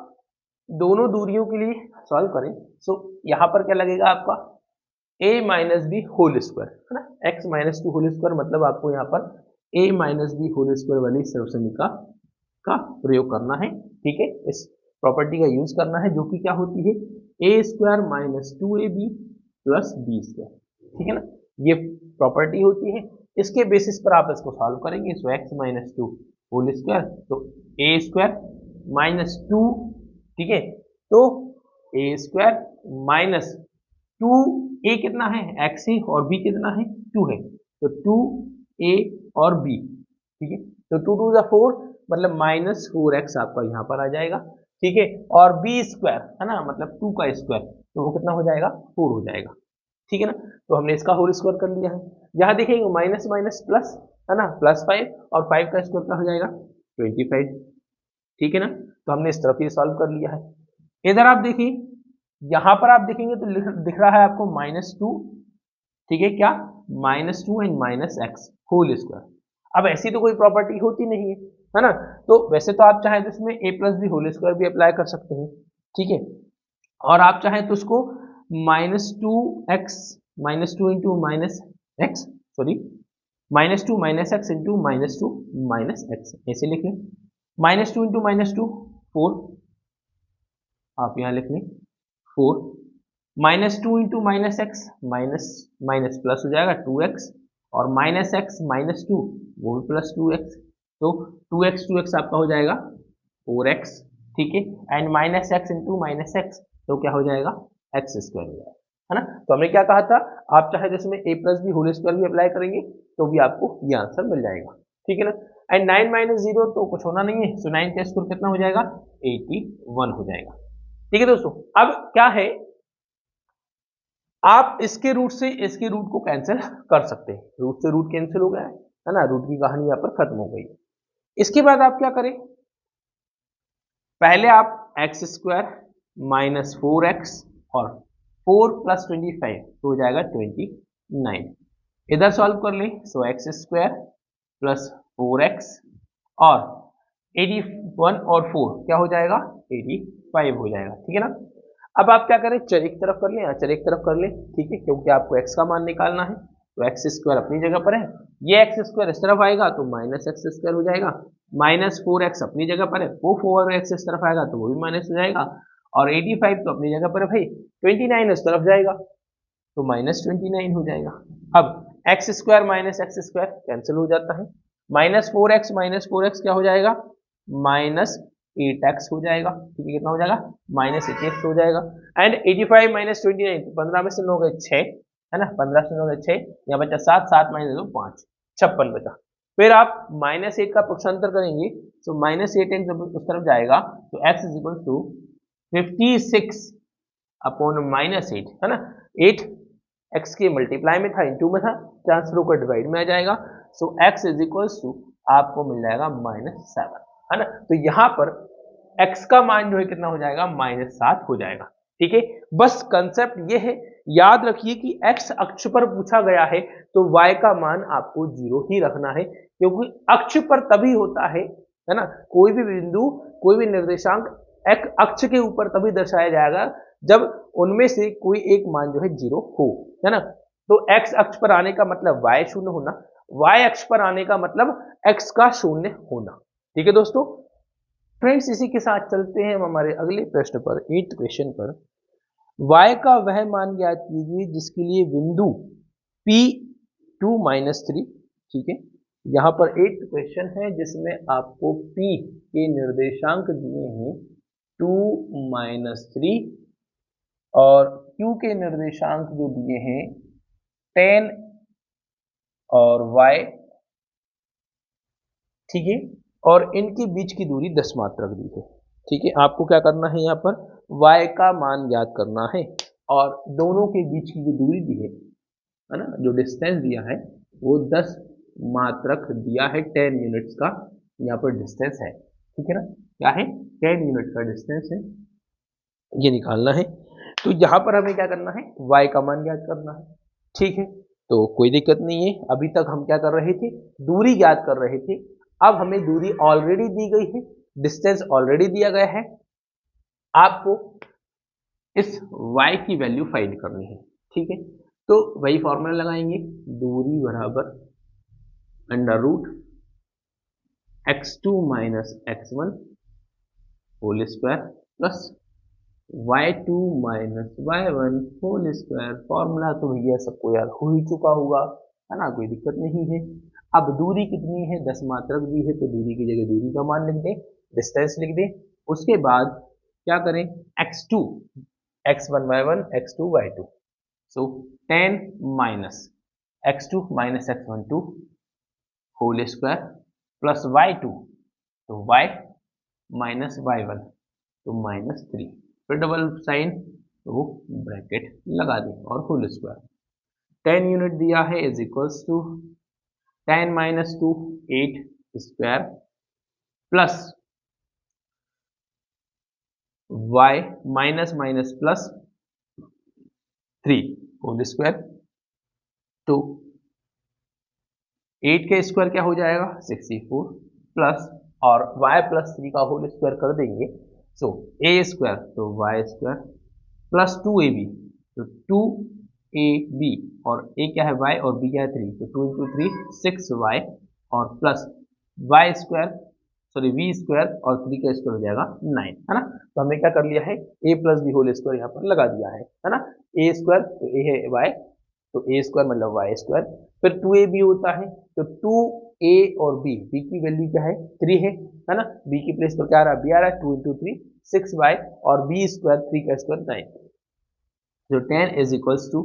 दोनों दूरियों के लिए सॉल्व करें, सो यहां पर क्या लगेगा आपका a minus B whole square है ना, x माइनस 2 होल स्क्वायर, मतलब आपको यहाँ पर a minus B whole square वाली सर्वसमीका का प्रयोग करना है, ठीक है, इस प्रॉपर्टी का यूज करना है जो कि क्या होती है a square minus 2ab plus B square, ठीक है ना, ये प्रॉपर्टी होती है। इसके बेसिस पर आप इसको सॉल्व करेंगे, सो x माइनस 2 होल स्क्वायर, तो a स्क्वायर माइनस 2, ठीक है, तो a स्क्वायर माइनस 2a कितना है x है और b कितना है 2 है, तो 2a और b, ठीक है, तो 2 टू द 4 मतलब माइनस 4x आपका यहाँ पर आ जाएगा, ठीक है, और b स्क्वायर है ना, मतलब 2 का स्क्वायर, तो वो कितना हो जाएगा 4 हो जाएगा, ठीक है ना, तो हमने इसका होल स्क्वायर कर लिया है। यहाँ देखेंगे माइनस माइनस प्लस है ना, प्लस 5 और 5 का स्क्वायर क्या हो जाएगा 25, ठीक है ना, तो हमने इस तरफ ये सॉल्व कर लिया है। इधर आप देखिए, यहां पर आप देखेंगे तो दिख रहा है आपको -2, ठीक है, क्या -2 and minus X whole square. अब ऐसी तो कोई प्रॉपर्टी होती नहीं है ना, तो वैसे तो आप चाहे तो इसमें a plus b whole square भी अप्लाई कर सकते हैं, ठीक है, और आप चाहें तो उसको -2x -2 into minus x, sorry -2 minus x into -2 minus x ऐसे लिख लें, -2 इंटू -2 4, आप यहाँ लिख लें 4, -2 into minus x minus minus plus हो जाएगा 2x और माइनस एक्स -2 वो भी प्लस 2x, तो 2x आपका हो जाएगा 4x, ठीक है, and minus x into minus x तो क्या हो जाएगा एक्स स्क्वायर हो जाएगा, है ना। तो हमने क्या कहा था, आप चाहे जिसमें a plus b whole square भी अप्लाई करेंगे तो भी आपको ये आंसर मिल जाएगा, ठीक है ना। एंड 9 माइनस 0 तो कुछ होना नहीं है, सो 9 का स्क्वायर कितना हो जाएगा 81 हो जाएगा, ठीक है दोस्तों। अब क्या है, आप इसके रूट से इसके रूट को कैंसिल कर सकते हैं, रूट से रूट कैंसिल हो गया है ना, रूट की कहानी यहाँ पर खत्म हो गई। इसके बाद आप क्या करें, पहले आप एक्स स्क्वायर माइनस 4x और 4 प्लस 25 तो हो जाएगा 29, इधर सॉल्व कर लें, सो एक्स स्क्वायर प्लस 4x और 81 और 4 क्या हो जाएगा 85 हो जाएगा, ठीक है ना। अब आप क्या करें, चर एक तरफ कर लें, चर एक तरफ कर लें, ठीक है, क्योंकि आपको x का मान निकालना है, तो एक्स स्क्वायर अपनी जगह पर है, ये एक्स स्क्वायर इस तरफ आएगा तो माइनस एक्स स्क्वायर हो जाएगा, माइनस 4x अपनी जगह पर है, वो 4x इस तरफ आएगा तो वो भी माइनस हो जाएगा, और 85 तो अपनी जगह पर है भाई, 29 उस तरफ जाएगा तो -29 हो जाएगा। अब x square minus x square cancel हो जाता है, -4x क्या हो जाएगा -8x हो जाएगा, ठीक है, कितना हो जाएगा -8x हो जाएगा, एंड 85 माइनस 29 तो 15 में से 9 गए 6 है ना, 15 से 9 गए 6, यहाँ बचा 7, 7 माइनस 2 5, 56 बचा। फिर आप -8 का पक्षांतर करेंगे तो -8x जब उस तरफ जाएगा तो x is equal to 56 upon -8 है ना, 8 x के मल्टीप्लाई में था, इंटू में था, ट्रांसफर होकर डिवाइड में आ जाएगा, सो x इज इक्वल टू आपको मिल जाएगा -7 है ना। तो यहाँ पर x का मान जो है कितना हो जाएगा -7 हो जाएगा, ठीक है। बस कंसेप्ट ये है, याद रखिए कि x अक्ष पर पूछा गया है तो y का मान आपको 0 ही रखना है, क्योंकि अक्ष पर तभी होता है ना, कोई भी बिंदु कोई भी निर्देशांक एक अक्ष के ऊपर तभी दर्शाया जाएगा जब उनमें से कोई एक मान जो है 0 हो, है ना। तो x अक्ष पर आने का मतलब y शून्य होना, y अक्ष पर आने का मतलब x का शून्य होना। ठीक है दोस्तों। फ्रेंड्स, इसी के साथ चलते हैं हम हमारे अगले प्रश्न पर, 8th क्वेश्चन पर। y का वह मान ज्ञात कीजिए जिसके लिए बिंदु P2 - 3, ठीक है। यहाँ पर 8th क्वेश्चन है जिसमें आपको P के निर्देशांक दिए हैं 2 - 3 और Q के निर्देशांक जो दिए हैं 10 और Y, ठीक है। और इनके बीच की दूरी 10 मात्रक दी है, ठीक है। आपको क्या करना है, यहाँ पर Y का मान ज्ञात करना है और दोनों के बीच की जो दूरी दी है ना, जो डिस्टेंस दिया है वो 10 मात्रक दिया है, 10 यूनिट्स का यहाँ पर डिस्टेंस है, ठीक है ना। क्या है, 10 यूनिट का डिस्टेंस है, ये निकालना है। तो यहाँ पर हमें क्या करना है, y का मान ज्ञात करना है, ठीक है। तो कोई दिक्कत नहीं है, अभी तक हम क्या कर रहे थे, दूरी ज्ञात कर रहे थे। अब हमें दूरी ऑलरेडी दी गई है, डिस्टेंस ऑलरेडी दिया गया है, आपको इस y की वैल्यू फाइंड करनी है, ठीक है। तो वही फॉर्मूला लगाएंगे, दूरी बराबर √x2 - x1 whole square plus y2 - y1 whole square. Formula तो भैया सबको याद हो ही चुका होगा, है ना, कोई दिक्कत नहीं है। अब दूरी कितनी है, 10 मात्रक दी है, तो दूरी की जगह दूरी का मान लिख दें, डिस्टेंस लिख दें। उसके बाद क्या करें, x2 x1 y1 x2 y2, so 10 minus x2 - x1 2 whole square plus y2, तो y माइनस y1 तो -3, फिर डबल साइन, तो ब्रैकेट लगा दें और होल स्क्वायर। 10 यूनिट दिया है is equals to 10 - 2 8 square plus y minus minus plus 3 whole square. तो 8 का स्क्वायर क्या हो जाएगा, 64 प्लस और y प्लस 3 का होल स्क्वायर कर देंगे, सो a स्क्वायर तो y स्क्वायर प्लस 2ab, तो 2ab और a क्या है y और b क्या है 3, तो 2 × 3 6y और plus y square sorry v square और 3 का स्क्वायर हो जाएगा 9, है ना। तो हमने क्या कर लिया है, a plus b whole square यहाँ पर लगा दिया है ना। a स्क्वायर तो a है y, तो a स्क्वायर मतलब y स्क्वायर, फिर 2ab होता है, तो 2a और b की वैल्यू क्या है 3 है ना। b की प्लेस पर क्या आ रहा है, b आ रहा है, 2 × 3 6y और b स्क्वायर 3 का स्क्वायर 9, जो 10 इज इक्वल्स टू,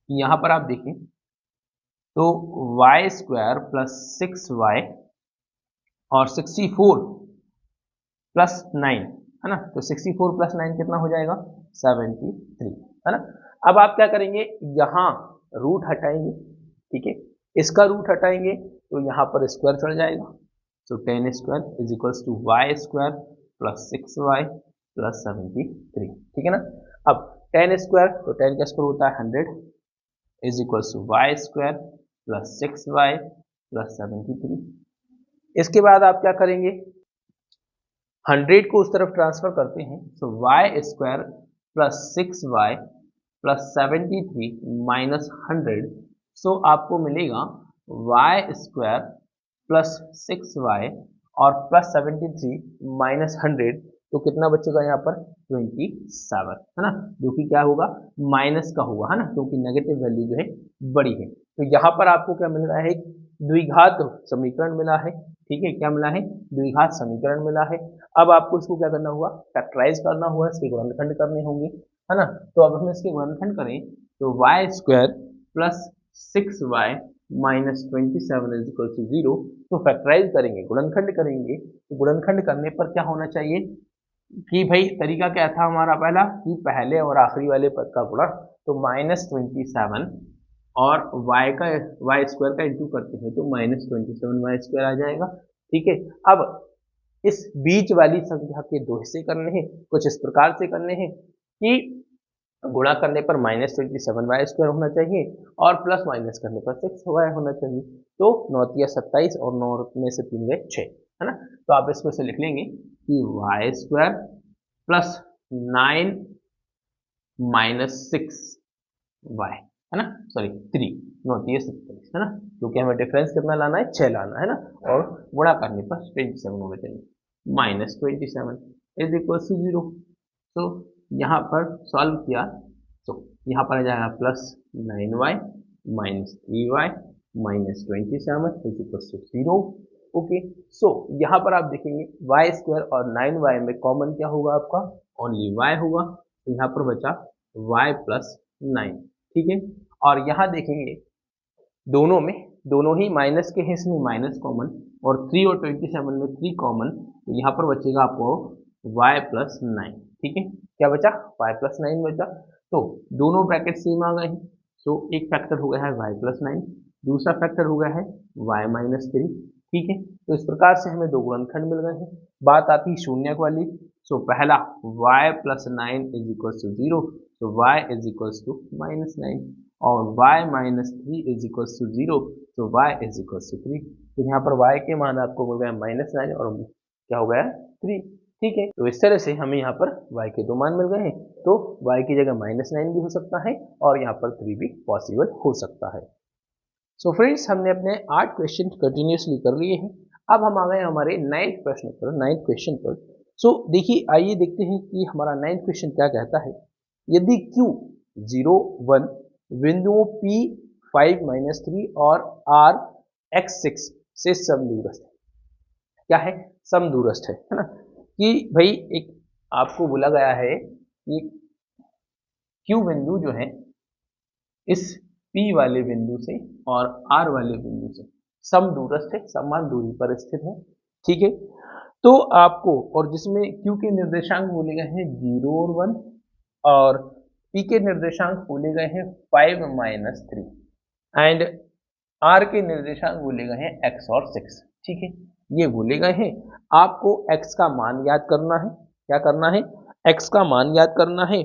यहाँ पर आप देखें तो y स्क्वायर प्लस 6y और 64 प्लस 9, है ना। तो 64 प्लस 9 कितना हो जाएगा, 73, है ना। अब आप क्या करेंगे, यहाँ रूट हटाएंगे, ठीक है, इसका रूट हटाएंगे तो यहाँ पर स्क्वायर चढ़ जाएगा, तो 10 square is equals to y square plus 6y plus 73, ठीक है ना। अब 10 स्क्वायर तो 10 का स्क्वायर होता है 100 is equals to y square plus 6y plus 73। इसके बाद आप क्या करेंगे, 100 को उस तरफ ट्रांसफर करते हैं, तो y square plus 6y plus 73 minus 100, so आपको मिलेगा वाई स्क्वायर प्लस 6y और प्लस 73 माइनस 100, तो कितना बचेगा यहाँ पर 27, है ना, जो कि क्या होगा माइनस का होगा, है ना, क्योंकि नेगेटिव वैल्यू जो है बड़ी है। तो यहाँ पर आपको क्या मिल रहा है, द्विघात समीकरण मिला है, ठीक है, क्या मिला है, द्विघात समीकरण मिला है। अब आपको इसको क्या करना होगा, फैक्टराइज करना होगा, इसके गुणनखंड करने होंगे, है ना। तो अब हम इसके गुणनखंड करें तो y square plus 6y minus 27 is equal to 0, तो फैक्टराइज करेंगे, गुणनखंड करेंगे, तो गुणनखंड करने पर क्या होना चाहिए कि भाई तरीका क्या था हमारा पहला, कि पहले और आखिरी वाले पद का गुणा, तो -27 और y का वाई स्क्वायर का इंटू करते हैं तो -27 वाई स्क्वायर आ जाएगा, ठीक है। अब इस बीच वाली संख्या के दो हिस्से करने हैं, कुछ इस प्रकार से करने हैं कि गुणा करने पर -27 वाई स्क्वायर होना चाहिए और प्लस माइनस करने पर 6y होना चाहिए, तो 9 × 27 और 9 में से 3 गए 6, है ना। तो आप इसको से लिख लेंगे कि Y square plus 9 minus 6y है ना, सॉरी 3, नॉट ये 47 है ना, क्योंकि हमें डिफरेंस कितना लाना है, 6 लाना है ना, और गुणा करने पर 27 होगा। चलिए माइनस 27 इज इक्वल टू 0। तो यहाँ पर सॉल्व किया तो यहाँ पर आ जाएगा plus 9y minus 3y minus 27 is equal to 0। Okay, so यहाँ पर आप देखेंगे वाई स्क्वायर और 9y में कॉमन क्या होगा आपका, ओनली y होगा, तो यहाँ पर बचा y प्लस 9, ठीक है। और यहाँ देखेंगे दोनों ही माइनस के हैं, इसमें माइनस कॉमन, और 3 और 27 में 3 कॉमन, तो यहाँ पर बचेगा आपको y प्लस 9, ठीक है। क्या बचा, y प्लस 9 बचा, तो दोनों ब्रैकेट सेम आ गए हैं। तो एक फैक्टर हो गया है y प्लस 9, दूसरा फैक्टर हो गया है y माइनस 3, ठीक है। तो इस प्रकार से हमें दो गुणनखंड मिल गए हैं। बात आती है शून्यक वाली, सो पहला y plus 9 is equal to 0, तो y is equal to minus 9, और y minus 3 is equal to 0, तो y इज इक्वल टू 3। तो यहाँ पर y के मान आपको मिल गया माइनस 9 और क्या हो गया 3, ठीक है। तो इस तरह से हमें यहाँ पर y के दो मान मिल गए हैं, तो y की जगह माइनस 9 भी हो सकता है और यहाँ पर 3 भी पॉसिबल हो सकता है। सो फ्रेंड्स, हमने अपने 8 क्वेश्चन कंटिन्यूसली कर लिए हैं। अब हम आ गए हमारे 9th प्रश्न पर, 9th क्वेश्चन पर। सो देखिए, आइए देखते हैं कि हमारा 9th क्वेश्चन क्या कहता है। यदि Q 0 1 बिंदुओं P 5 माइनस 3 और R x 6 से समदूरस्थ है, क्या है, समदूरस्थ है ना, कि भाई एक आपको बोला गया है कि Q बिंदु जो है इस P वाले बिंदु से और R वाले बिंदु से समदूरस्थ है, समान दूरी पर स्थित है, ठीक है। तो आपको, और जिसमें Q के निर्देशांक बोले गए हैं 0 और 1 और P के निर्देशांक बोले गए हैं 5 माइनस 3 एंड R के निर्देशांक बोले गए हैं x और 6, ठीक है। ये बोले गए हैं, आपको x का मान याद करना है, क्या करना है, x का मान याद करना है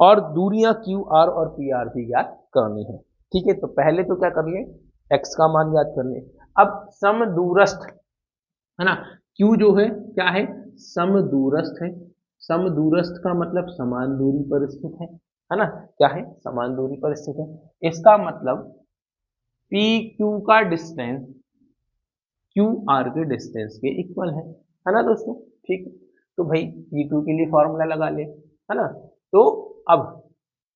और दूरियां QR और PR भी याद करनी है, ठीक है। तो पहले तो क्या कर ले, x का मान याद कर ले। अब समदूरस्थ है ना, Q जो है क्या है, समदूरस्थ है। समदूरस्थ का मतलब समान दूरी पर स्थित है ना, क्या है, समान दूरी पर स्थित है। इसका मतलब PQ का डिस्टेंस QR के डिस्टेंस के इक्वल है ना दोस्तों, ठीक। तो भाई PQ के लिए फॉर्मूला लगा ले, है ना। तो अब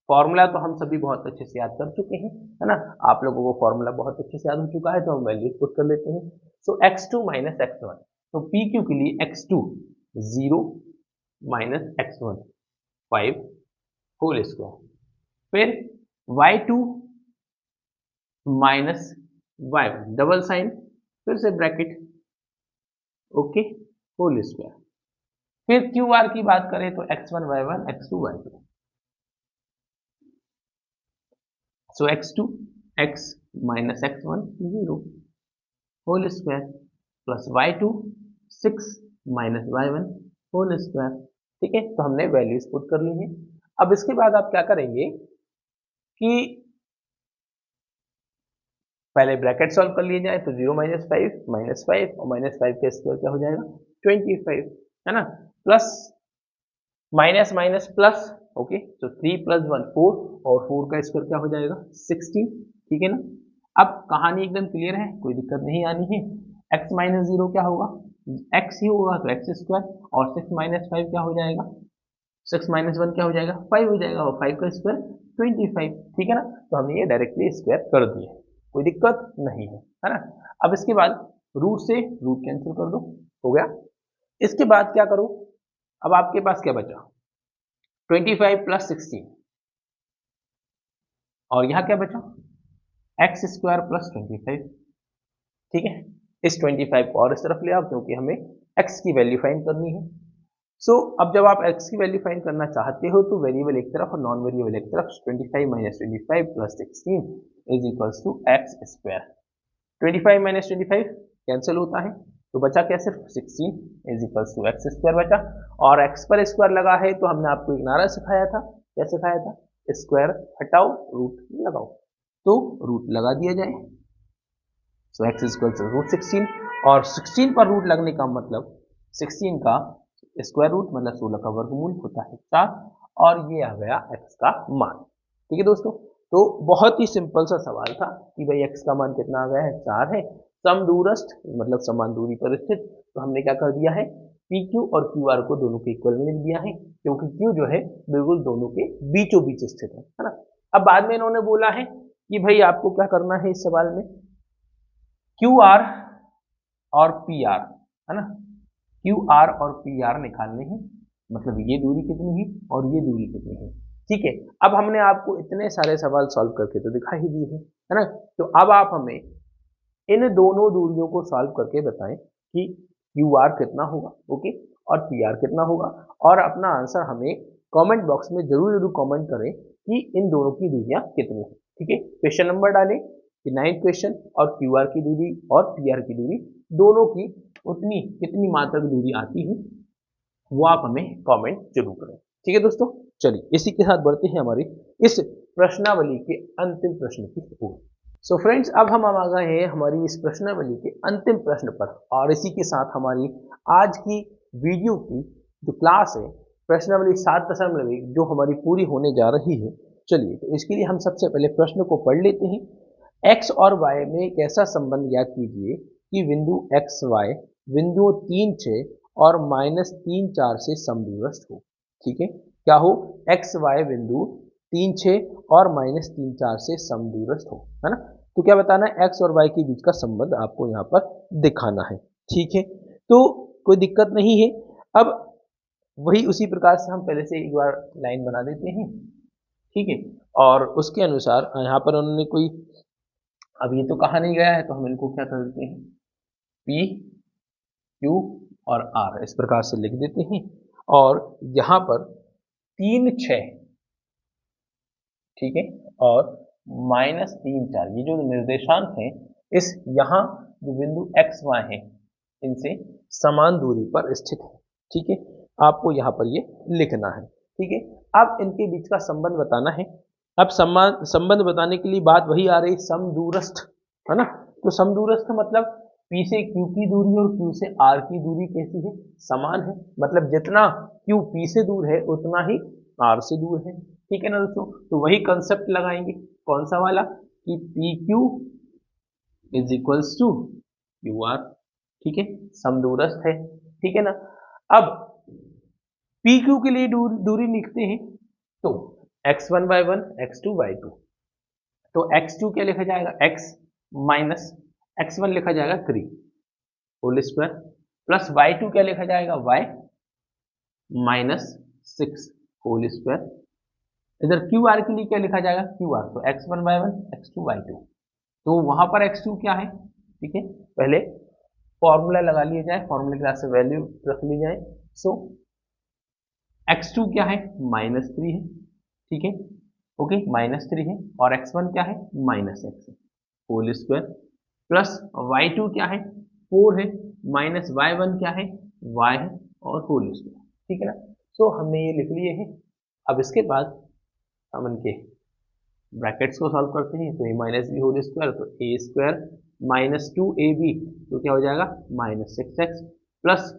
फॉर्मूला तो हम सभी बहुत अच्छे से याद कर चुके हैं, है ना, आप लोगों को फॉर्मूला बहुत अच्छे से याद हो चुका है, तो हम वैल्यूज पुट कर लेते हैं। सो x2 माइनस x1, तो PQ के लिए x2 0 minus x1 5 whole square, फिर y2 minus y1 double sign, फिर से ब्रैकेट, ओके, होल स्क्वायर। फिर QR की बात करें तो x1 y1 x2 y2, so x2 x minus x1 0 whole square plus y2 6 minus y1 whole square, ठीक है। तो हमने वैल्यूज पुट कर ली है। अब इसके बाद आप क्या करेंगे कि पहले ब्रैकेट सॉल्व कर लिए जाए, तो 0 माइनस 5 और माइनस 5 का स्क्वायर क्या हो जाएगा 25, है ना, plus minus minus plus, okay, तो 3 प्लस 1 4 और 4 का स्क्वायर क्या हो जाएगा 16, ठीक है ना। अब कहानी एकदम क्लियर है, कोई दिक्कत नहीं आनी है। x माइनस 0 क्या होगा, x ही होगा, तो x स्क्वायर, और 6 माइनस 5 क्या हो जाएगा, 6 माइनस 1 क्या हो जाएगा 5 हो जाएगा, और 5 का स्क्वायर 25, ठीक है ना। तो हमने ये डायरेक्टली स्क्वायर कर दिया, कोई दिक्कत नहीं है ना। अब इसके बाद रूट से रूट कैंसिल कर दो, हो गया। इसके बाद क्या करो, अब आपके पास क्या बचा 25 प्लस 16, और यहां क्या बचा एक्स स्क्वायर प्लस 25, ठीक है। इस 25 को और इस तरफ ले आओ, क्योंकि हमें x की वैल्यू फाइंड करनी है। सो अब जब आप x की वैल्यू फाइंड करना चाहते हो, तो वेरिएबल एक तरफ और नॉन वेरिएबल एक तरफ, 25 minus 25 plus 16 is equals to x square. 25 minus 25 cancel होता है, तो बचा क्या, सिर्फ 16 is equals to x square बचा। और x पर स्क्वायर लगा है, तो हमने आपको एक नारा सिखाया था, क्या सिखाया था, स्क्वायर हटाओ रूट लगाओ, तो रूट लगा दिया जाए। सो एक्स इक्वल टू रूट 16, और 16 पर रूट लगने का मतलब 16 का स्क्वायर रूट मतलब 16 का वर्गमूल होता है 4, और ये आ गया x का मान। ठीक है दोस्तों, तो बहुत ही सिंपल सा सवाल था कि भाई x का मान कितना आ गया है, 4 है, समदूरस्थ मतलब समान दूरी पर स्थित। तो हमने क्या कर दिया है, PQ और QR को दोनों के इक्वल में लिख दिया है, क्योंकि Q जो है बिल्कुल दोनों के बीचों बीच स्थित है ना। अब बाद में इन्होंने बोला है कि भाई आपको क्या करना है इस सवाल में, QR और PR है ना, QR और PR निकालने हैं, मतलब ये दूरी कितनी है और ये दूरी कितनी है। ठीक है, अब हमने आपको इतने सारे सवाल सॉल्व करके तो दिखा ही दिए हैं, है ना। तो अब आप हमें इन दोनों दूरियों को सॉल्व करके बताएं कि QR कितना होगा, ओके, और PR कितना होगा, और अपना आंसर हमें कमेंट बॉक्स में जरूर जरूर कमेंट करें कि इन दोनों की दूरियां कितनी है। ठीक है, क्वेश्चन नंबर डालें कि 9th क्वेश्चन, और QR की दूरी और PR की दूरी दोनों की उतनी कितनी मात्रक दूरी आती है, वो आप हमें कमेंट जरूर करें। ठीक है दोस्तों, चलिए इसी के साथ बढ़ते हैं हमारी इस प्रश्नावली के अंतिम प्रश्न की ओर। सो फ्रेंड्स, अब हम आ गए हैं हमारी इस प्रश्नावली के अंतिम प्रश्न पर, और इसी के साथ हमारी आज की वीडियो की जो क्लास है प्रश्नावली 7.1 जो हमारी पूरी होने जा रही है। चलिए, तो इसके लिए हम सबसे पहले प्रश्न को पढ़ लेते हैं। x और y में एक ऐसा संबंध ज्ञात कीजिए कि बिंदु x y बिंदुओं 3 6 और -3 4 से समदूरस्थ हो। ठीक है, क्या हो, x y बिंदु 3 6 और -3 4 से समदूरस्थ हो, है ना। तो क्या बताना है, x और y के बीच का संबंध आपको यहाँ पर दिखाना है। ठीक है, तो कोई दिक्कत नहीं है। अब वही उसी प्रकार से हम पहले से एक बार लाइन बना देते हैं। ठीक है, और उसके अनुसार यहाँ पर उन्होंने कोई, अब ये तो कहा नहीं गया है, तो हम इनको क्या कर देते हैं, P Q और R इस प्रकार से लिख देते हैं। और यहाँ पर 3 6, ठीक है, और -3 4 ये जो निर्देशांक हैं, इस यहाँ जो बिंदु x y है इनसे समान दूरी पर स्थित है। ठीक है, आपको यहाँ पर ये लिखना है। ठीक है, अब इनके बीच का संबंध बताना है। अब समान संबंध बताने के लिए बात वही आ रही, समदूरस्थ, है ना। तो समदूरस्थ मतलब P से Q की दूरी और Q से R की दूरी कैसी है, समान है, मतलब जितना Q P से दूर है उतना ही R से दूर है। ठीक है ना दोस्तों, तो वही कंसेप्ट लगाएंगे, कौन सा वाला, कि PQ is equals to QR। ठीक है, समदूरस्थ है। ठीक है ना। अब PQ के लिए दूरी लिखते हैं, तो x1/1 x2/2, तो x2 क्या लिखा जाएगा, x माइनस x1 लिखा जाएगा 3 होल स्क्वायर, प्लस y2 क्या लिखा जाएगा, y माइनस 6 होल स्क्वायर। इधर QR के लिए क्या लिखा जाएगा, QR, तो x1/1 x2/2, तो वहां पर x2 क्या है। ठीक है, पहले फॉर्मूला लगा लिया जाए, फॉर्मूले के से वैल्यू रख ली जाए। सो x2 क्या है, -3 है। ठीक है, ओके, -3 है, और x1 क्या है, -x whole square, plus y2 क्या है, 4 है, माइनस y1 क्या है, y है, और होल स्क्वायर। ठीक है ना। सो हमने ये लिख लिए हैं। अब इसके बाद हम इनके ब्रैकेट्स को सॉल्व करते हैं, तो a minus B whole square, तो a स्क्वायर -2ab, तो क्या हो जाएगा, -6x, प्लस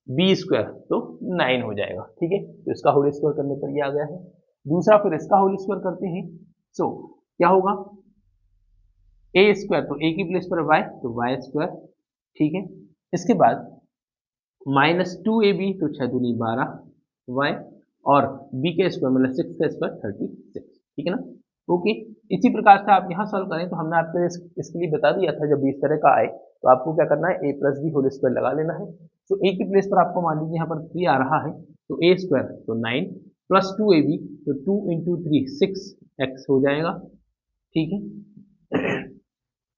बी स्क्वायर, तो 9 हो जाएगा। ठीक है, तो इसका होल स्क्वायर करने पर ये आ गया है। दूसरा फिर इसका होल स्क्वायर करते हैं, सो क्या होगा, a स्क्वायर, तो a की प्लेस पर y, तो y स्क्वायर। ठीक है, इसके बाद -2ab, तो 6 दूनी 12 y, और b के स्क्वायर मतलब 6 का स्क्वायर 36। ठीक है ना। ओके, इसी प्रकार से आप यहाँ सॉल्व करें, तो हमने आपको इसके लिए बता दिया था, जब भी इस तरह का आए तो आपको क्या करना है, a plus b whole square लगा लेना है। तो a की प्लेस पर आपको मान लीजिए यहाँ पर 3 आ रहा है, तो a स्क्वायर, तो 9 प्लस 2ab, तो 2 इंटू 3 6x हो जाएगा। ठीक है,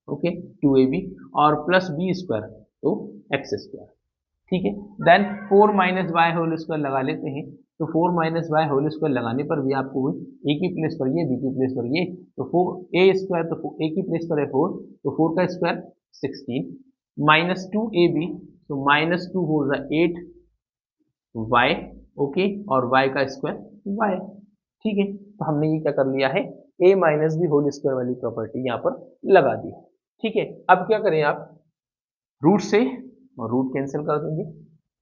ओके, 2ab, और प्लस बी स्क्वायर, तो x स्क्वायर। ठीक है, then 4 minus y whole square लगा लेते हैं, तो 4 माइनस वाई होल स्क्वायर लगाने पर भी आपको a की प्लेस पर ये, b की प्लेस पर ये, तो 4 a स्क्वायर, तो a की प्लेस पर है 4, तो 4 का स्क्वायर 16, माइनस 2ab, तो -2 होगा 8 y, ओके, और y का स्क्वायर y। ठीक है, तो हमने ये क्या कर लिया है, a minus B whole square वाली प्रॉपर्टी यहाँ पर लगा दी। ठीक है, अब क्या करें आप, रूट से और रूट कैंसिल कर देंगे,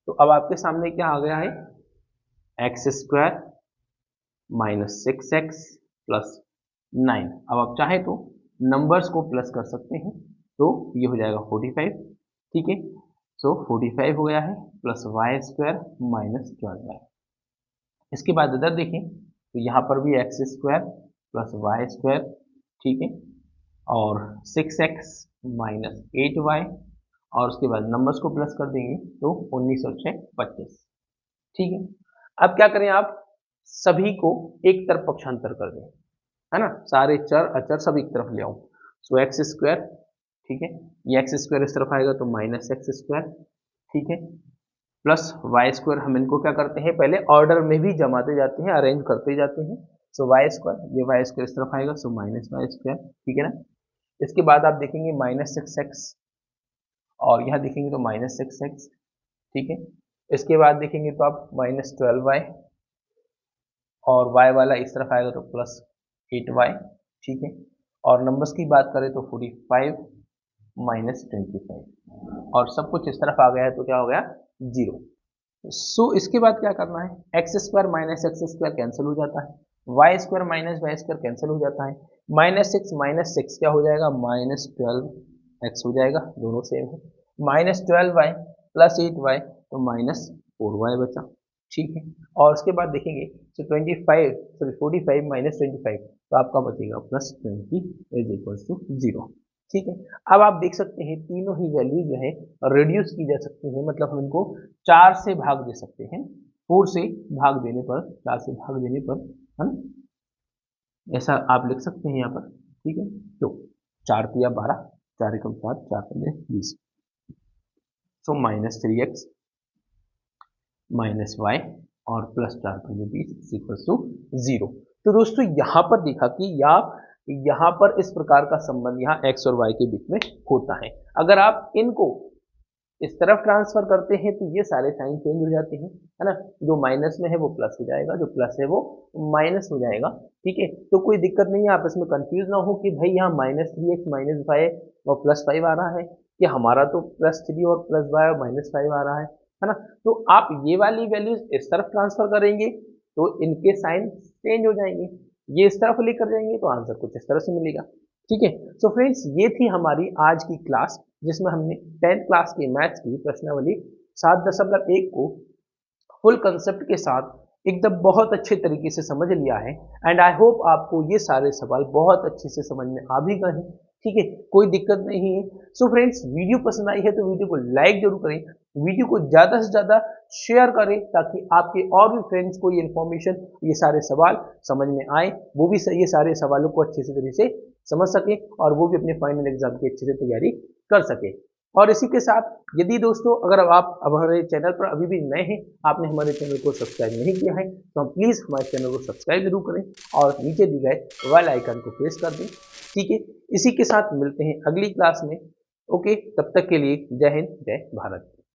तो अब आपके सामने क्या आ गया है, x square minus 6x plus 9। अब आप चाहे तो नंबर्स को प्लस कर सकते हैं, तो ये हो जाएगा 45, ठीक है। सो 45 हो गया है, plus y square minus 12y। इसके बाद इधर देखें तो यहाँ पर भी x square plus y square, ठीक है, और 6x माइनस 8y, और उसके बाद नंबर्स को प्लस कर देंगे तो 19 और 6 25, ठीक है। अब क्या करें, आप सभी को एक तरफ पक्षांतर कर दें, है ना, सारे चर अचर सब एक तरफ ले आओ। सो एक्स स्क्वायर, ठीक है, ये एक्स स्क्वायर इस तरफ आएगा तो माइनस एक्स स्क्वायर, ठीक है, प्लस वाई स्क्वायर। हम इनको क्या करते हैं, पहले ऑर्डर में भी जमाते जाते हैं, अरेंज करते जाते हैं। सो वाई स्क्वायर, ये वाई स्क्वायर इस तरफ आएगा, सो माइनस वाई स्क्वायर, ठीक है ना। इसके बाद आप देखेंगे माइनस 6x, और यहाँ देखेंगे तो माइनस 6x, ठीक है। इसके बाद देखेंगे तो आप माइनस 12y, और y वाला इस तरफ आएगा तो प्लस 8y, ठीक है। और नंबर्स की बात करें तो 45 माइनस 25, और सब कुछ इस तरफ आ गया है तो क्या हो गया, 0। सो इसके बाद क्या करना है, x square minus x square cancel हो जाता है, y square minus y square cancel हो जाता है, माइनस सिक्स क्या हो जाएगा, माइनस 12x हो जाएगा, दोनों सेम है, माइनस 12y प्लस 8y, तो माइनस 4y बचा, ठीक है। और उसके बाद देखेंगे तो 45 माइनस 25, तो आपका बचेगा प्लस 20 इज इक्वल टू 0, ठीक है। अब आप देख सकते हैं तीनों ही वैल्यू जो है रिड्यूस की जा सकती है, मतलब हम इनको 4 से भाग दे सकते हैं, 4 से भाग देने पर, 4 से भाग देने पर, है ना, ऐसा आप लिख सकते हैं यहाँ पर, ठीक है। तो 4 तिया 12, 4 एकम 7, 4 पंजे 20, so minus 3x minus y और प्लस 4 पंजे 20 इक्वल टू 0। तो दोस्तों यहाँ पर देखा कि यहाँ पर इस प्रकार का संबंध यहाँ x और y के बीच में होता है। अगर आप इनको इस तरफ ट्रांसफर करते हैं तो ये सारे साइन चेंज हो जाते हैं, है ना, जो माइनस में है वो प्लस हो जाएगा, जो प्लस है वो माइनस हो जाएगा, ठीक है। तो कोई दिक्कत नहीं है, आप इसमें कंफ्यूज ना हो कि भाई यहाँ माइनस 3x माइनस 5 और प्लस 5 आ रहा है, कि हमारा तो प्लस 3 और प्लस 5 और माइनस 5 आ रहा है ना। तो आप ये वाली वैल्यूज इस तरफ ट्रांसफर करेंगे तो इनके साइन चेंज हो जाएंगे, ये इस तरफ लेकर जाएंगे तो आंसर कुछ इस तरह से मिलेगा, ठीक है। सो फ्रेंड्स, ये थी हमारी आज की क्लास, जिसमें हमने 10th क्लास की मैथ्स की प्रश्नावली 7.1 को फुल कंसेप्ट के साथ एकदम बहुत अच्छे तरीके से समझ लिया है। एंड आई होप आपको ये सारे सवाल बहुत अच्छे से समझ में आ भी गए हैं, ठीक है, कोई दिक्कत नहीं है। सो फ्रेंड्स, वीडियो पसंद आई है तो वीडियो को लाइक जरूर करें, वीडियो को ज़्यादा से ज़्यादा शेयर करें, ताकि आपके और भी फ्रेंड्स को ये इन्फॉर्मेशन, ये सारे सवाल समझ में आए, वो भी ये सारे सवालों को अच्छे से तरीके से समझ सके, और वो भी अपने फाइनल एग्जाम की अच्छे से तैयारी कर सके। और इसी के साथ यदि दोस्तों अगर आप हमारे चैनल पर अभी भी नए हैं, आपने हमारे चैनल को सब्सक्राइब नहीं किया है, तो हम प्लीज़ हमारे चैनल को सब्सक्राइब जरूर करें और नीचे दिए गए बेल आइकन को प्रेस कर दें, ठीक है। इसी के साथ मिलते हैं अगली क्लास में। ओके, तब तक के लिए जय हिंद, जय भारत।